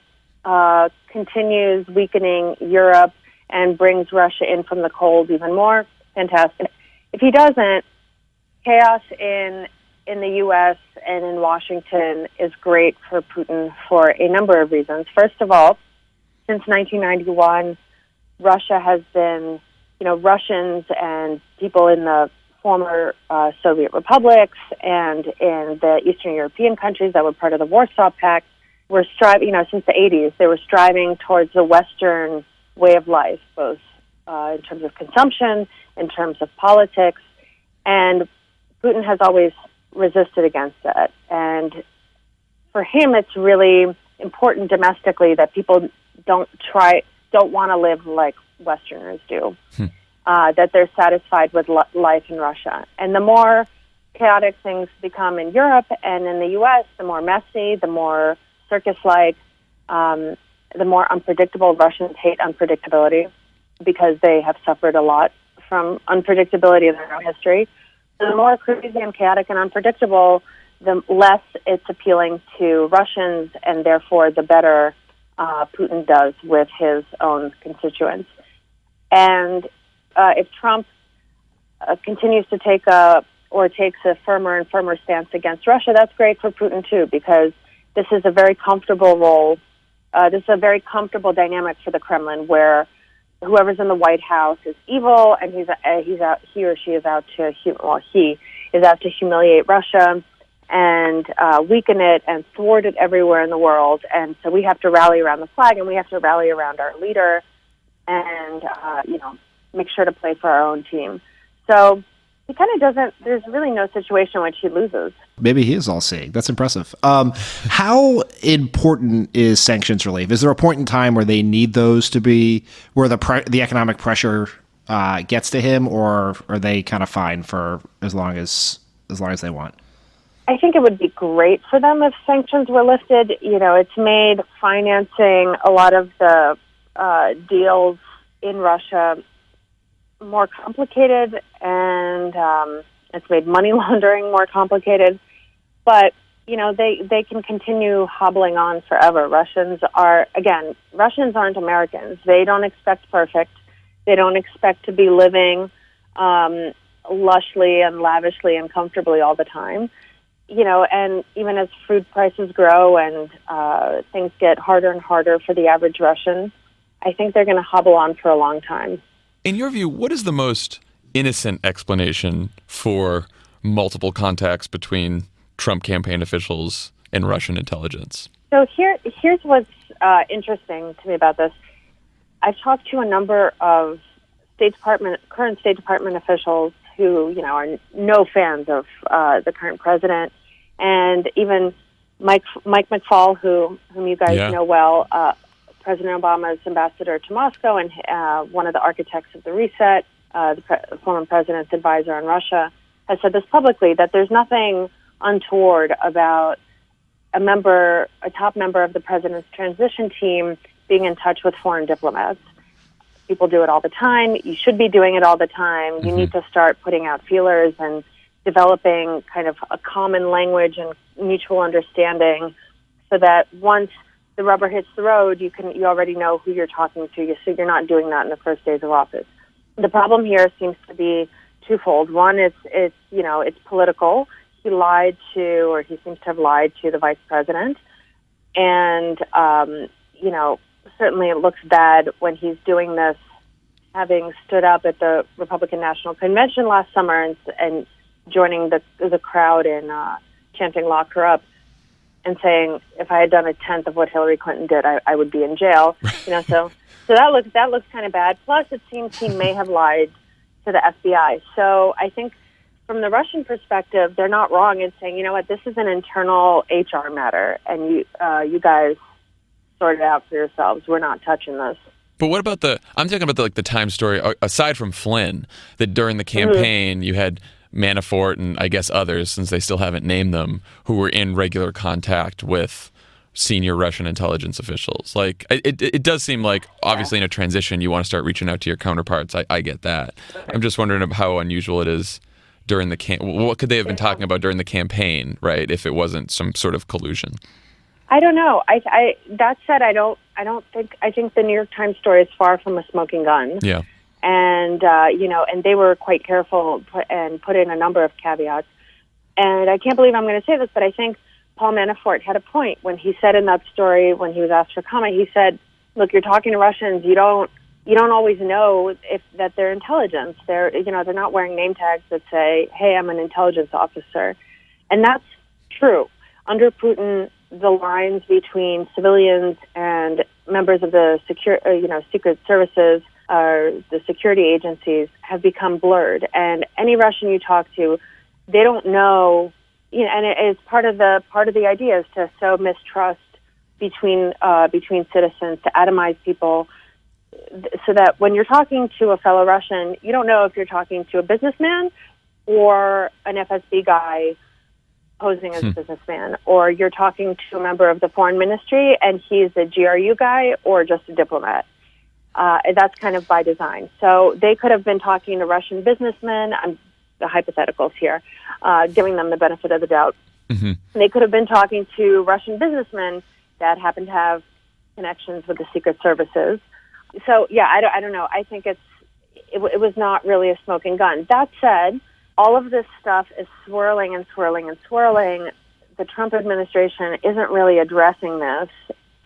Speaker 4: continues weakening Europe and brings Russia in from the cold even more, fantastic. If he doesn't, chaos in the U.S. and in Washington is great for Putin for a number of reasons. First of all, since 1991, Russia has been, Russians and people in the former Soviet republics and in the Eastern European countries that were part of the Warsaw Pact were striving, since the 80s, they were striving towards the Western way of life, both in terms of consumption, in terms of politics, and Putin has always resisted against that. And for him, it's really important domestically that people don't want to live like Westerners do, that they're satisfied with life in Russia. And the more chaotic things become in Europe and in the U.S., the more messy, the more circus-like, the more unpredictable. Russians hate unpredictability because they have suffered a lot from unpredictability in their own history. The more crazy and chaotic and unpredictable, the less it's appealing to Russians, and therefore the better Putin does with his own constituents. And if Trump continues to takes a firmer and firmer stance against Russia, that's great for Putin too, because this is a very comfortable role. This is a very comfortable dynamic for the Kremlin, where whoever's in the White House is evil, and he or she is out to humiliate Russia and weaken it and thwart it everywhere in the world. And so we have to rally around the flag, and we have to rally around our leader, and make sure to play for our own team. So he kind of doesn't. There's really no situation in which he loses.
Speaker 2: Maybe he is all-seeing. That's impressive. How important is sanctions relief? Is there a point in time where they need those to be, where the economic pressure gets to him, or are they kind of fine for as long as they want?
Speaker 4: I think it would be great for them if sanctions were lifted. It's made financing a lot of the deals in Russia more complicated, and it's made money laundering more complicated. But, they can continue hobbling on forever. Russians aren't Americans. They don't expect perfect. They don't expect to be living lushly and lavishly and comfortably all the time. And even as food prices grow and things get harder and harder for the average Russian, I think they're going to hobble on for a long time.
Speaker 1: In your view, what is the most innocent explanation for multiple contacts between Trump campaign officials and Russian intelligence?
Speaker 4: So here's what's interesting to me about this. I've talked to a number of current State Department officials who, are no fans of the current president, and even Mike McFaul, whom you guys know well, President Obama's ambassador to Moscow and one of the architects of the reset, the former president's advisor on Russia, has said this publicly, that there's nothing untoward about a top member of the president's transition team being in touch with foreign diplomats. People do it all the time. You should be doing it all the time. You need to start putting out feelers and developing kind of a common language and mutual understanding, so that once the rubber hits the road, you already know who you're talking to. So you're not doing that in the first days of office. The problem here seems to be twofold. One, it's political. He seems to have lied to the vice president, and certainly it looks bad when he's doing this, having stood up at the Republican National Convention last summer and joining the crowd in chanting "Lock her up," and saying, "If I had done a tenth of what Hillary Clinton did, I would be in jail." So that looks kind of bad. Plus, it seems he may have lied to the FBI. So I think, from the Russian perspective, they're not wrong in saying, this is an internal HR matter, and you guys sort it out for yourselves. We're not touching this.
Speaker 1: But what about I'm talking about the Times story, aside from Flynn, that during the campaign you had Manafort and I guess others, since they still haven't named them, who were in regular contact with senior Russian intelligence officials. Like, it does seem like, obviously in a transition, you want to start reaching out to your counterparts. I get that. I'm just wondering how unusual it is during what could they have been talking about during the campaign, right, if it wasn't some sort of collusion?
Speaker 4: I don't know. That said, I think the New York Times story is far from a smoking gun.
Speaker 1: Yeah.
Speaker 4: And, and they were quite careful and put in a number of caveats. And I can't believe I'm going to say this, but I think Paul Manafort had a point when he said in that story, when he was asked for comment, he said, look, you're talking to Russians, you don't always know that they're intelligence. They're not wearing name tags that say, hey, I'm an intelligence officer. And that's true. Under Putin, the lines between civilians and members of the secret services or the security agencies have become blurred. And any Russian you talk to, they don't know, and it's part of the idea is to sow mistrust between citizens, to atomize people, so that when you're talking to a fellow Russian, you don't know if you're talking to a businessman or an FSB guy posing as a businessman, or you're talking to a member of the foreign ministry and he's a GRU guy or just a diplomat. That's kind of by design. So they could have been talking to Russian businessmen. I'm the hypotheticals here, giving them the benefit of the doubt. Mm-hmm. They could have been talking to Russian businessmen that happen to have connections with the secret services. So, yeah, I don't know. I think it was not really a smoking gun. That said, all of this stuff is swirling and swirling and swirling. The Trump administration isn't really addressing this,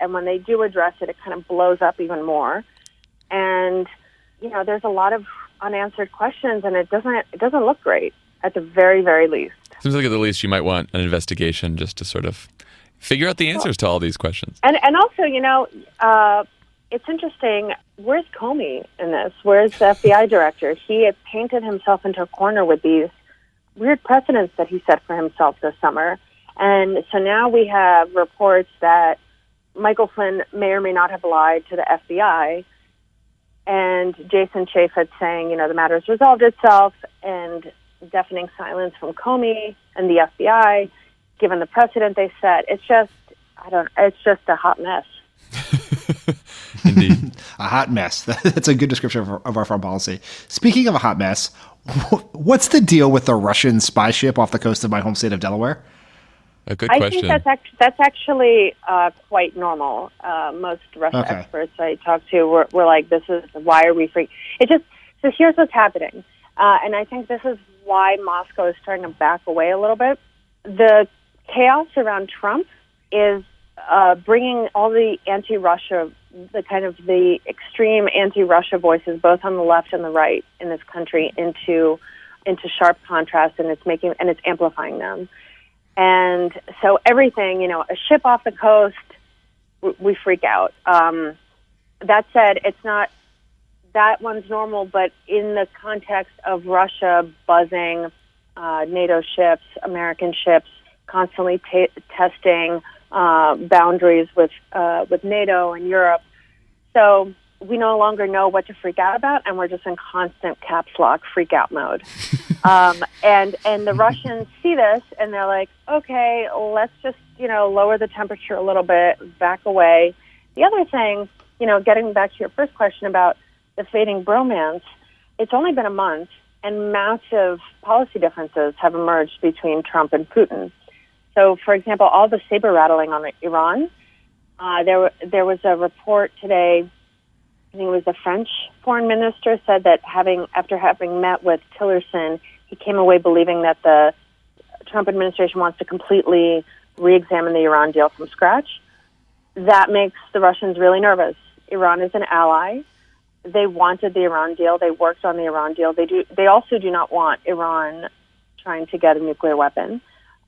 Speaker 4: and when they do address it, it kind of blows up even more. And there's a lot of unanswered questions, and it doesn't look great at the very, very least.
Speaker 1: Seems like at the least you might want an investigation just to sort of figure out the answers to all these questions.
Speaker 4: And also, it's interesting. Where's Comey in this? Where's the FBI director? He had painted himself into a corner with these weird precedents that he set for himself this summer. And so now we have reports that Michael Flynn may or may not have lied to the FBI, and Jason Chaffetz saying, the matter's resolved itself, and deafening silence from Comey and the FBI. given the precedent they set. It's just a hot mess.
Speaker 1: Indeed.
Speaker 2: A hot mess. That's a good description of our foreign policy. Speaking of a hot mess, what's the deal with the Russian spy ship off the coast of my home state of Delaware?
Speaker 1: A good question.
Speaker 4: I think that's actually quite normal. Most Russia experts I talked to were like, "This is why are we free?" So here's what's happening, and I think this is why Moscow is starting to back away a little bit. The chaos around Trump is bringing all the anti-Russia, the extreme anti-Russia voices, both on the left and the right in this country, into sharp contrast, and it's amplifying them. And so everything, a ship off the coast, we freak out. That said, it's not, that one's normal, but in the context of Russia buzzing NATO ships, American ships, constantly testing boundaries with NATO and Europe. So we no longer know what to freak out about, and we're just in constant caps lock freak out mode. And the Russians see this, and they're like, okay, let's just, lower the temperature a little bit, back away. The other thing, getting back to your first question about the fading bromance, it's only been a month, and massive policy differences have emerged between Trump and Putin. So, for example, all the saber rattling on Iran, there was a report today, I think it was the French foreign minister, said that after having met with Tillerson, he came away believing that the Trump administration wants to completely re-examine the Iran deal from scratch. That makes the Russians really nervous. Iran is an ally. They wanted the Iran deal. They worked on the Iran deal. They also do not want Iran trying to get a nuclear weapon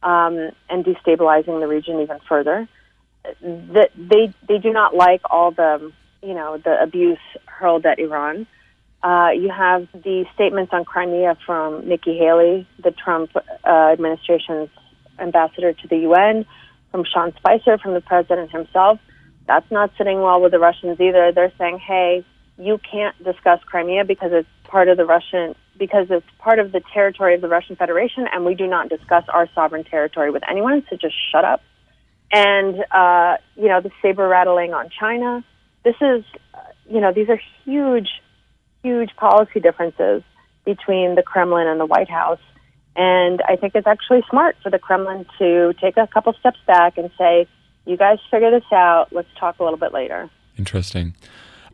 Speaker 4: and destabilizing the region even further. They do not like all the abuse hurled at Iran. You have the statements on Crimea from Nikki Haley, the Trump administration's ambassador to the UN, from Sean Spicer, from the president himself. That's not sitting well with the Russians either. They're saying, hey, you can't discuss Crimea because it's part of the territory of the Russian Federation, and we do not discuss our sovereign territory with anyone, so just shut up. And, the saber rattling on China. This is, these are huge, huge policy differences between the Kremlin and the White House. And I think it's actually smart for the Kremlin to take a couple steps back and say, you guys figure this out. Let's talk a little bit later.
Speaker 1: Interesting.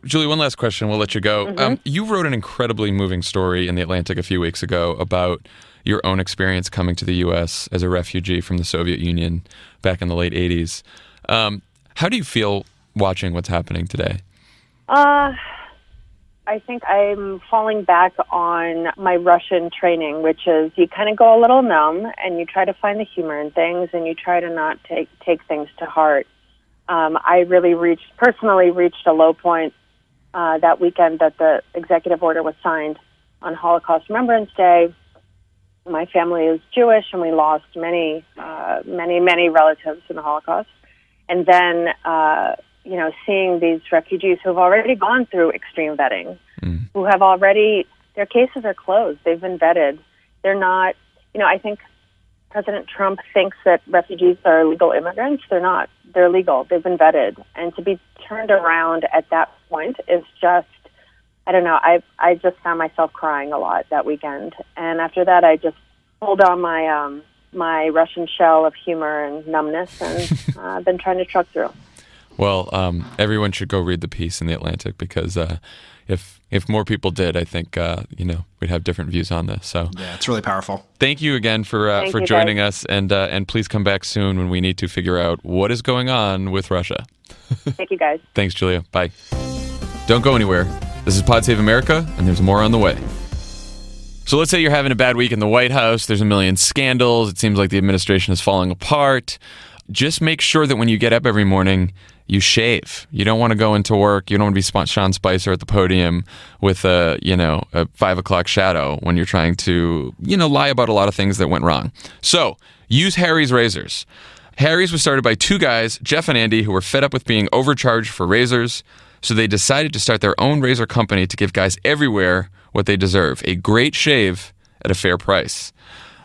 Speaker 1: Julie, one last question. We'll let you go.
Speaker 4: Mm-hmm.
Speaker 1: You wrote an incredibly moving story in The Atlantic a few weeks ago about your own experience coming to the U.S. as a refugee from the Soviet Union back in the late 80s. How do you feel watching what's happening today?
Speaker 4: I think I'm falling back on my Russian training, which is you kind of go a little numb and you try to find the humor in things and you try to not take things to heart. I really personally reached a low point that weekend that the executive order was signed on Holocaust Remembrance Day. My family is Jewish, and we lost many relatives in the Holocaust. And then, seeing these refugees who have already gone through extreme vetting, who have already, their cases are closed. They've been vetted. They're not, I think President Trump thinks that refugees are legal immigrants. They're not. They're legal. They've been vetted. And to be turned around at that point is just, I don't know. I just found myself crying a lot that weekend. And after that, I just pulled on my Russian shell of humor and numbness and been trying to truck through.
Speaker 1: Well, everyone should go read the piece in The Atlantic because if more people did, I think we'd have different views on this. So
Speaker 2: yeah, it's really powerful.
Speaker 1: Thank you again for joining us, and please come back soon when we need to figure out what is going on with Russia.
Speaker 4: Thank you, guys.
Speaker 1: Thanks, Julia. Bye. Don't go anywhere. This is Pod Save America, and there's more on the way. So let's say you're having a bad week in the White House. There's a million scandals. It seems like the administration is falling apart. Just make sure that when you get up every morning, you shave. You don't want to go into work. You don't want to be Sean Spicer at the podium with a 5 o'clock shadow when you're trying to, lie about a lot of things that went wrong. So use Harry's razors. Harry's was started by two guys, Jeff and Andy, who were fed up with being overcharged for razors. So they decided to start their own razor company to give guys everywhere what they deserve, a great shave at a fair price.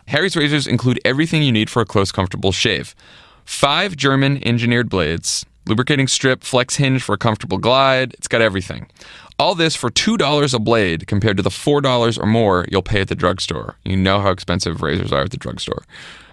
Speaker 1: Harry's razors include everything you need for a close, comfortable shave. 5 German engineered blades, lubricating strip, flex hinge for a comfortable glide. It's got everything. All this for $2 a blade compared to the $4 or more you'll pay at the drugstore. You know how expensive razors are at the drugstore.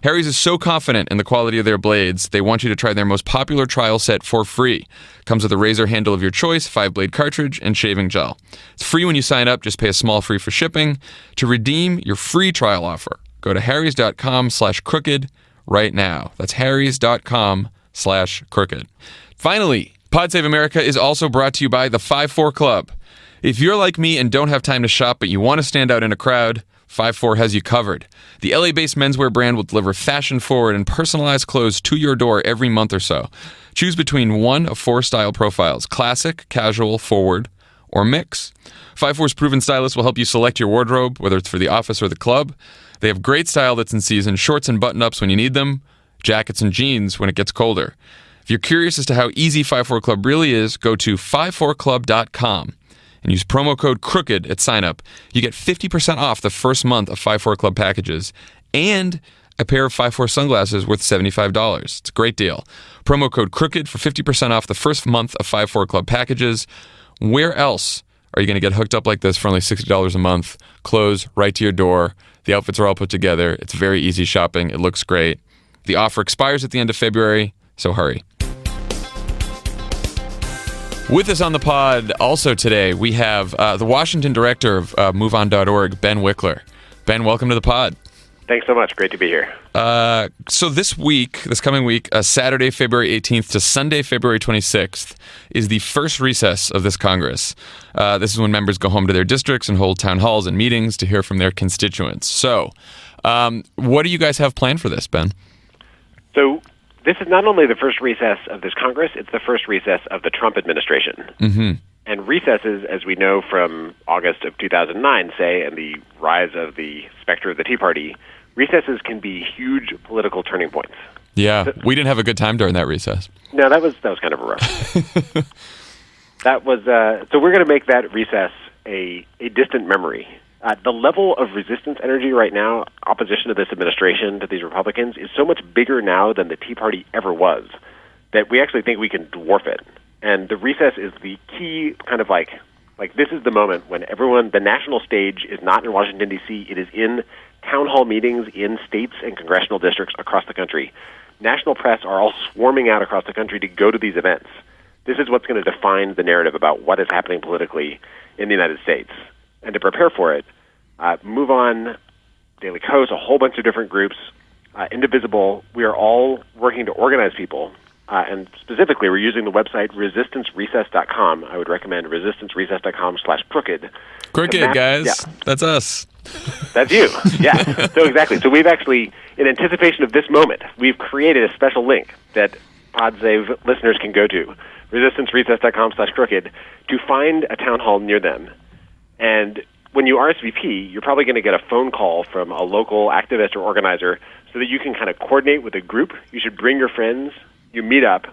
Speaker 1: Harry's is so confident in the quality of their blades, they want you to try their most popular trial set for free. Comes with a razor handle of your choice, 5-blade cartridge, and shaving gel. It's free when you sign up. Just pay a small fee for shipping. To redeem your free trial offer, go to harrys.com/crooked right now. That's harrys.com/crooked. Finally, Pod Save America is also brought to you by the 5-4 Club. If you're like me and don't have time to shop but you want to stand out in a crowd, 5-4 has you covered. The LA-based menswear brand will deliver fashion-forward and personalized clothes to your door every month or so. Choose between one of 4 style profiles: classic, casual, forward, or mix. 5-4's proven stylists will help you select your wardrobe, whether it's for the office or the club. They have great style that's in season: shorts and button-ups when you need them, jackets and jeans when it gets colder. If you're curious as to how easy 5-4 Club really is, go to 54club.com and use promo code CROOKED at sign-up. You get 50% off the first month of 5-4 Club packages and a pair of 5-4 sunglasses worth $75. It's a great deal. Promo code CROOKED for 50% off the first month of 5-4 Club packages. Where else are you going to get hooked up like this for only $60 a month? Clothes right to your door. The outfits are all put together. It's very easy shopping. It looks great. The offer expires at the end of February, so hurry. With us on the pod also today, we have the Washington director of MoveOn.org, Ben Wikler. Ben, welcome to the pod.
Speaker 5: Thanks so much. Great to be here.
Speaker 1: So this coming week, Saturday, February 18th to Sunday, February 26th, is the first recess of this Congress. This is when members go home to their districts and hold town halls and meetings to hear from their constituents. So what do you guys have planned for this, Ben?
Speaker 5: So this is not only the first recess of this Congress, it's the first recess of the Trump administration.
Speaker 1: Mm-hmm.
Speaker 5: And recesses, as we know from August of 2009, say, and the rise of the specter of the Tea Party, recesses can be huge political turning points.
Speaker 1: Yeah, we didn't have a good time during that recess.
Speaker 5: No, that was kind of a rough. So we're going to make that recess a distant memory. The level of resistance energy right now, opposition to this administration, to these Republicans, is so much bigger now than the Tea Party ever was, that we actually think we can dwarf it. And the recess is the key kind of like this is the moment when the national stage is not in Washington, D.C., it is in town hall meetings in states and congressional districts across the country. National press are all swarming out across the country to go to these events. This is what's going to define the narrative about what is happening politically in the United States. And to prepare for it, Move On, Daily Kos, a whole bunch of different groups, Indivisible, we are all working to organize people. And specifically, we're using the website resistancerecess.com. I would recommend resistancerecess.com/crooked.
Speaker 1: Crooked, guys. Yeah. That's us.
Speaker 5: That's you. Yeah. So exactly. So we've actually, in anticipation of this moment, we've created a special link that PodSave listeners can go to, resistancerecess.com/crooked, to find a town hall near them. And when you RSVP, you're probably going to get a phone call from a local activist or organizer so that you can kind of coordinate with a group. You should bring your friends. You meet up,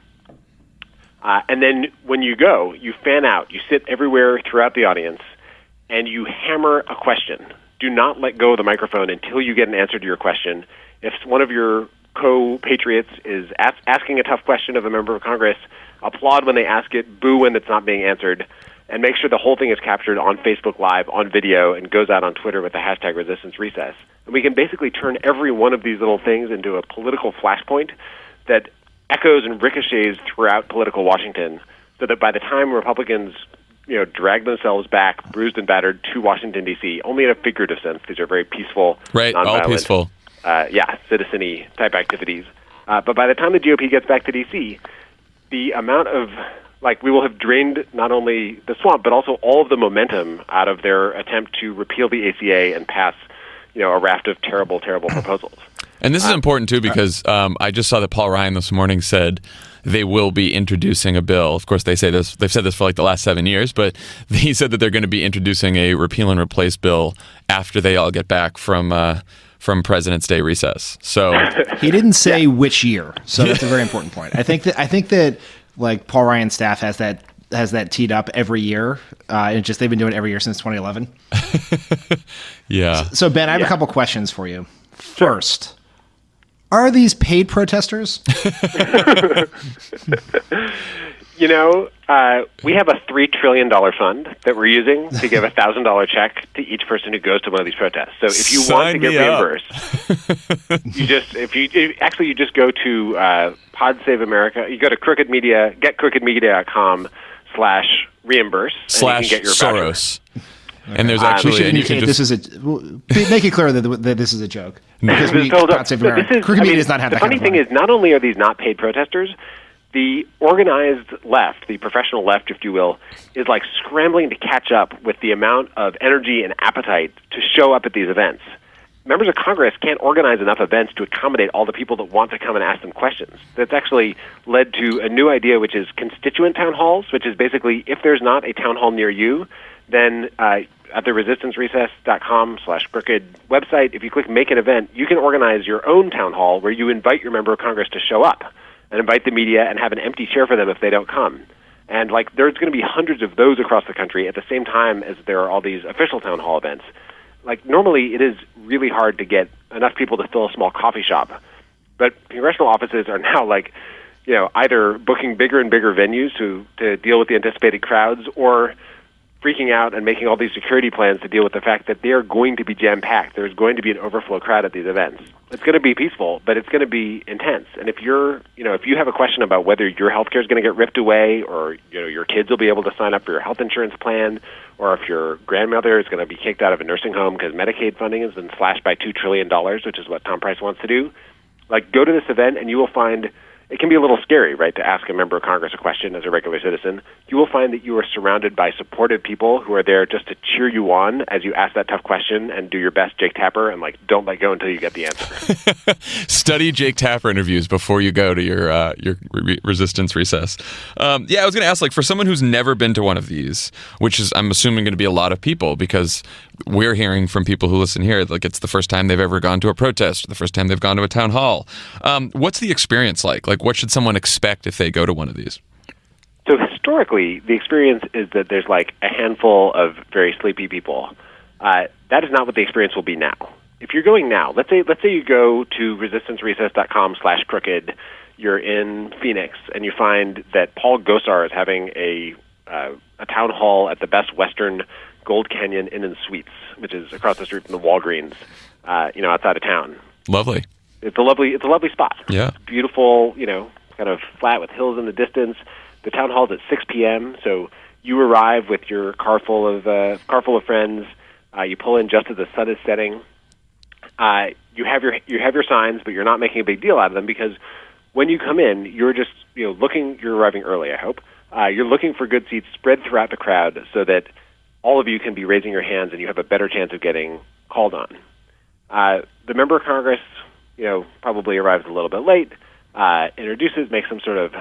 Speaker 5: and then when you go, you fan out. You sit everywhere throughout the audience, and you hammer a question. Do not let go of the microphone until you get an answer to your question. If one of your co-patriots is asking a tough question of a member of Congress, applaud when they ask it, boo when it's not being answered, and make sure the whole thing is captured on Facebook Live, on video, and goes out on Twitter with the hashtag #ResistanceRecess. And we can basically turn every one of these little things into a political flashpoint that echoes and ricochets throughout political Washington, so that by the time Republicans, drag themselves back, bruised and battered, to Washington, D.C., only in a figurative sense, these are very peaceful,
Speaker 1: right, all peaceful,
Speaker 5: citizen-y type activities. But by the time the GOP gets back to D.C., the amount of, we will have drained not only the swamp, but also all of the momentum out of their attempt to repeal the ACA and pass, a raft of terrible, terrible proposals.
Speaker 1: And this is important, too, because I just saw that Paul Ryan this morning said they will be introducing a bill. Of course, they've said this for the last 7 years, but he said that they're going to be introducing a repeal and replace bill after they all get back from President's Day recess. So
Speaker 2: he didn't say which year, so that's a very important point. I think that Paul Ryan's staff has that teed up every year. And they've been doing it every year since 2011.
Speaker 1: Yeah.
Speaker 2: So Ben, I have a couple questions for you. First, are these paid protesters?
Speaker 5: We have a $3 trillion fund that we're using to give a $1,000 check to each person who goes to one of these protests. So if you want to get reimbursed, you just go to Pod Save America. You go to getcrookedmedia.com/reimburse and you can get your
Speaker 1: Soros. And there's actually
Speaker 2: make it clear that this is a joke because Pod Save America. Crooked Media does not have
Speaker 5: the
Speaker 2: that
Speaker 5: funny
Speaker 2: kind of
Speaker 5: thing is, not only are these not paid protesters, the organized left, the professional left, if you will, is like scrambling to catch up with the amount of energy and appetite to show up at these events. Members of Congress can't organize enough events to accommodate all the people that want to come and ask them questions. That's actually led to a new idea, which is constituent town halls, which is basically if there's not a town hall near you, then at the resistancerecess.com/crooked website, if you click Make an Event, you can organize your own town hall where you invite your member of Congress to show up and invite the media and have an empty chair for them if they don't come. And there's going to be hundreds of those across the country at the same time as there are all these official town hall events. Normally it is really hard to get enough people to fill a small coffee shop. But congressional offices are now either booking bigger and bigger venues to deal with the anticipated crowds or freaking out and making all these security plans to deal with the fact that they are going to be jam-packed. There's going to be an overflow crowd at these events. It's going to be peaceful, but it's going to be intense. And if you have a question about whether your health care is going to get ripped away or, your kids will be able to sign up for your health insurance plan, or if your grandmother is going to be kicked out of a nursing home because Medicaid funding has been slashed by $2 trillion, which is what Tom Price wants to do, go to this event and you will find it can be a little scary, right, to ask a member of Congress a question as a regular citizen. You will find that you are surrounded by supportive people who are there just to cheer you on as you ask that tough question and do your best Jake Tapper and, don't let go until you get the answer.
Speaker 1: Study Jake Tapper interviews before you go to your resistance recess. I was going to ask, for someone who's never been to one of these, which is, I'm assuming, going to be a lot of people because we're hearing from people who listen here, it's the first time they've ever gone to a protest, or the first time they've gone to a town hall. What's the experience like? What should someone expect if they go to one of these?
Speaker 5: So historically, the experience is that there's a handful of very sleepy people. That is not what the experience will be now. If you're going now, let's say you go to resistancerecess.com/crooked, you're in Phoenix, and you find that Paul Gosar is having a town hall at the Best Western Gold Canyon Inn and Suites, which is across the street from the Walgreens, outside of town.
Speaker 1: Lovely.
Speaker 5: It's a lovely spot.
Speaker 1: Yeah.
Speaker 5: It's beautiful, kind of flat with hills in the distance. The town hall's at 6 p.m., so you arrive with your car full of friends. You pull in just as the sun is setting. You have your signs, but you're not making a big deal out of them because when you come in, you're just looking. You're arriving early, I hope. You're looking for good seats spread throughout the crowd so that all of you can be raising your hands and you have a better chance of getting called on. The member of Congress, probably arrives a little bit late, introduces, makes some sort of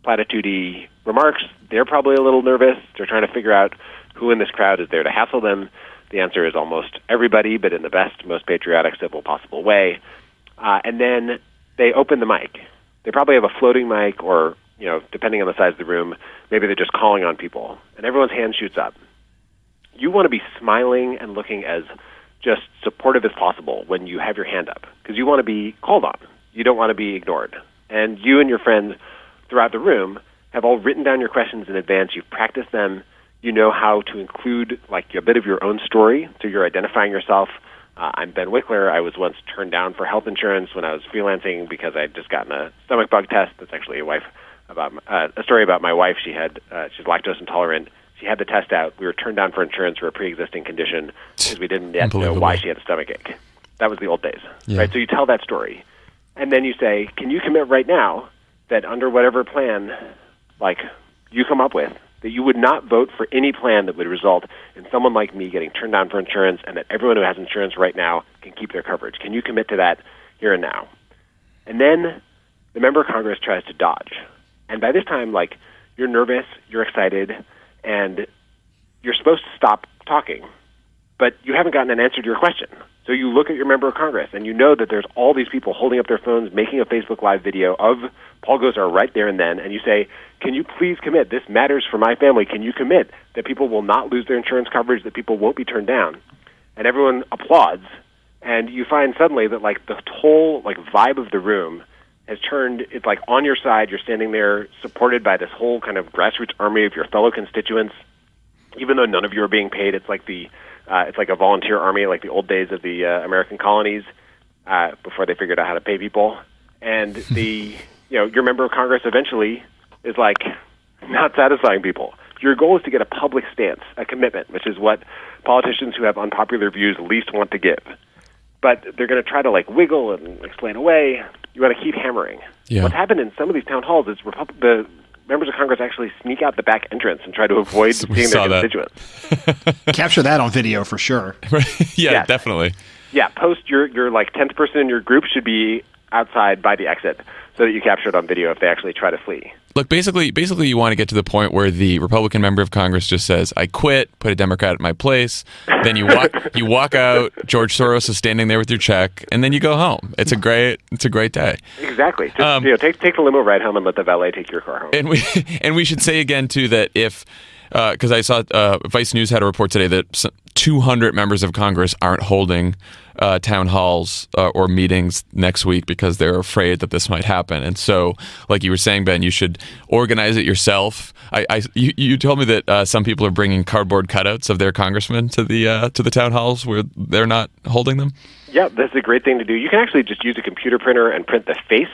Speaker 5: platitude-y remarks. They're probably a little nervous. They're trying to figure out who in this crowd is there to hassle them. The answer is almost everybody, but in the best, most patriotic, civil possible way. And then they open the mic. They probably have a floating mic or, depending on the size of the room, maybe they're just calling on people. And everyone's hand shoots up. You want to be smiling and looking as just supportive as possible when you have your hand up because you want to be called on. You don't want to be ignored. And you and your friends throughout the room have all written down your questions in advance. You've practiced them. You know how to include a bit of your own story. So you're identifying yourself. I'm Ben Wikler. I was once turned down for health insurance when I was freelancing because I'd just gotten a stomach bug test. That's actually a story about my wife. She's lactose intolerant. She had the test out. We were turned down for insurance for a pre-existing condition because we didn't yet know why she had a stomach ache. That was the old days, right? So you tell that story, and then you say, "Can you commit right now that under whatever plan, you come up with, that you would not vote for any plan that would result in someone like me getting turned down for insurance, and that everyone who has insurance right now can keep their coverage? Can you commit to that here and now?" And then the member of Congress tries to dodge, and by this time, you're nervous, you're excited, and you're supposed to stop talking, but you haven't gotten an answer to your question. So you look at your member of Congress, and you know that there's all these people holding up their phones, making a Facebook Live video of Paul Gosar right there and then, and you say, "Can you please commit? This matters for my family. Can you commit that people will not lose their insurance coverage, that people won't be turned down?" And everyone applauds, And you find suddenly that like the whole like vibe of the room has turned. It's like on your side. You're standing there, supported by this whole kind of grassroots army of your fellow constituents. Even though none of you are being paid, it's like a volunteer army, like the old days of the American colonies before they figured out how to pay people. And your member of Congress eventually is like not satisfying people. Your goal is to get a public stance, a commitment, which is what politicians who have unpopular views least want to give. But they're going to try to like wiggle and explain away. You got to keep hammering.
Speaker 1: Yeah.
Speaker 5: What's happened in some of these town halls is the members of Congress actually sneak out the back entrance and try to avoid seeing their constituents.
Speaker 2: Capture that on video for sure.
Speaker 1: Yeah, definitely.
Speaker 5: Yeah, post your like 10th person in your group should be outside by the exit so that you capture it on video if they actually try to flee.
Speaker 1: Look, basically, you want to get to the point where the Republican member of Congress just says, "I quit," put a Democrat at my place. Then you walk out. George Soros is standing there with your check, and then you go home. It's a great day.
Speaker 5: Exactly. Just, take the limo ride home and let the valet take your car home.
Speaker 1: And we should say again too that if because I saw Vice News had a report today that 200 members of Congress aren't holding town halls or meetings next week because they're afraid that this might happen. And so, like you were saying, Ben, you should organize it yourself. You told me that some people are bringing cardboard cutouts of their congressmen to the town halls where they're not holding them.
Speaker 5: Yeah, that's a great thing to do. You can actually just use a computer printer and print the face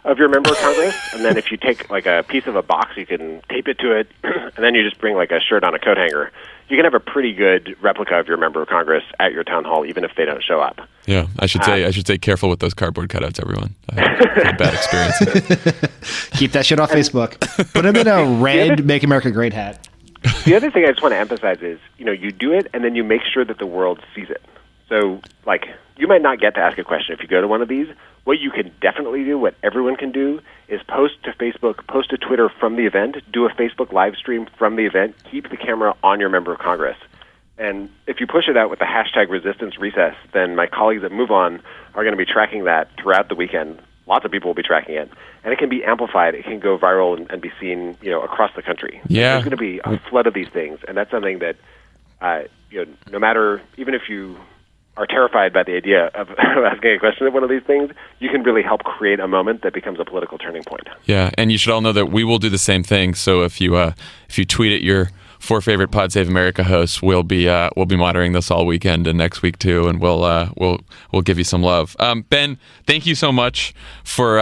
Speaker 5: of your member of Congress, and then if you take like a piece of a box, you can tape it to it, and then you just bring like a shirt on a coat hanger. You can have a pretty good replica of your member of Congress at your town hall, even if they don't show up.
Speaker 1: Yeah, I should say careful with those cardboard cutouts, everyone. I had a bad experience.
Speaker 2: Keep that shit off Facebook. Put them in a red "Make America Great" hat.
Speaker 5: The other thing I just want to emphasize is, you do it, and then you make sure that the world sees it. So, like, you might not get to ask a question if you go to one of these. What you can definitely do, what everyone can do, is post to Facebook, post to Twitter from the event, do a Facebook live stream from the event, keep the camera on your member of Congress. And if you push it out with the hashtag #ResistanceRecess, then my colleagues at MoveOn are going to be tracking that throughout the weekend. Lots of people will be tracking it. And it can be amplified. It can go viral and be seen, across the country.
Speaker 1: Yeah.
Speaker 5: There's going to be a flood of these things. And that's something that, no matter, even if you are terrified by the idea of asking a question at one of these things, you can really help create a moment that becomes a political turning point.
Speaker 1: Yeah, and you should all know that we will do the same thing. So if you tweet at your 4 favorite Pod Save America hosts, we'll be monitoring this all weekend and next week too, and we'll give you some love. Ben, thank you so much for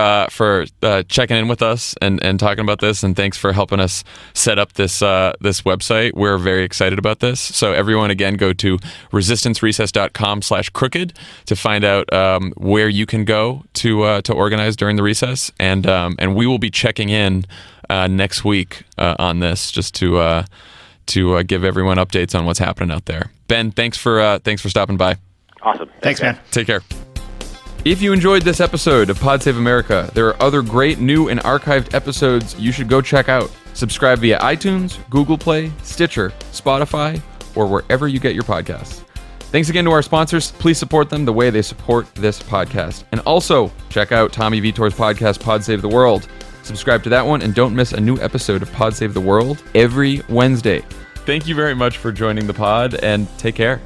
Speaker 1: checking in with us and talking about this, and thanks for helping us set up this website. We're very excited about this. So everyone, again, go to resistancerecess.com/crooked to find out where you can go to organize during the recess, and we will be checking in next week on this just to give everyone updates on what's happening out there. Ben, thanks for stopping by.
Speaker 5: Awesome.
Speaker 2: Thanks, man.
Speaker 1: Take care. If you enjoyed this episode of Pod Save America, there are other great new and archived episodes you should go check out. Subscribe via iTunes, Google Play, Stitcher, Spotify, or wherever you get your podcasts. Thanks again to our sponsors. Please support them the way they support this podcast. And also, check out Tommy Vietor's podcast, Pod Save the World. Subscribe to that one and don't miss a new episode of Pod Save the World every Wednesday. Thank you very much for joining the pod, and take care.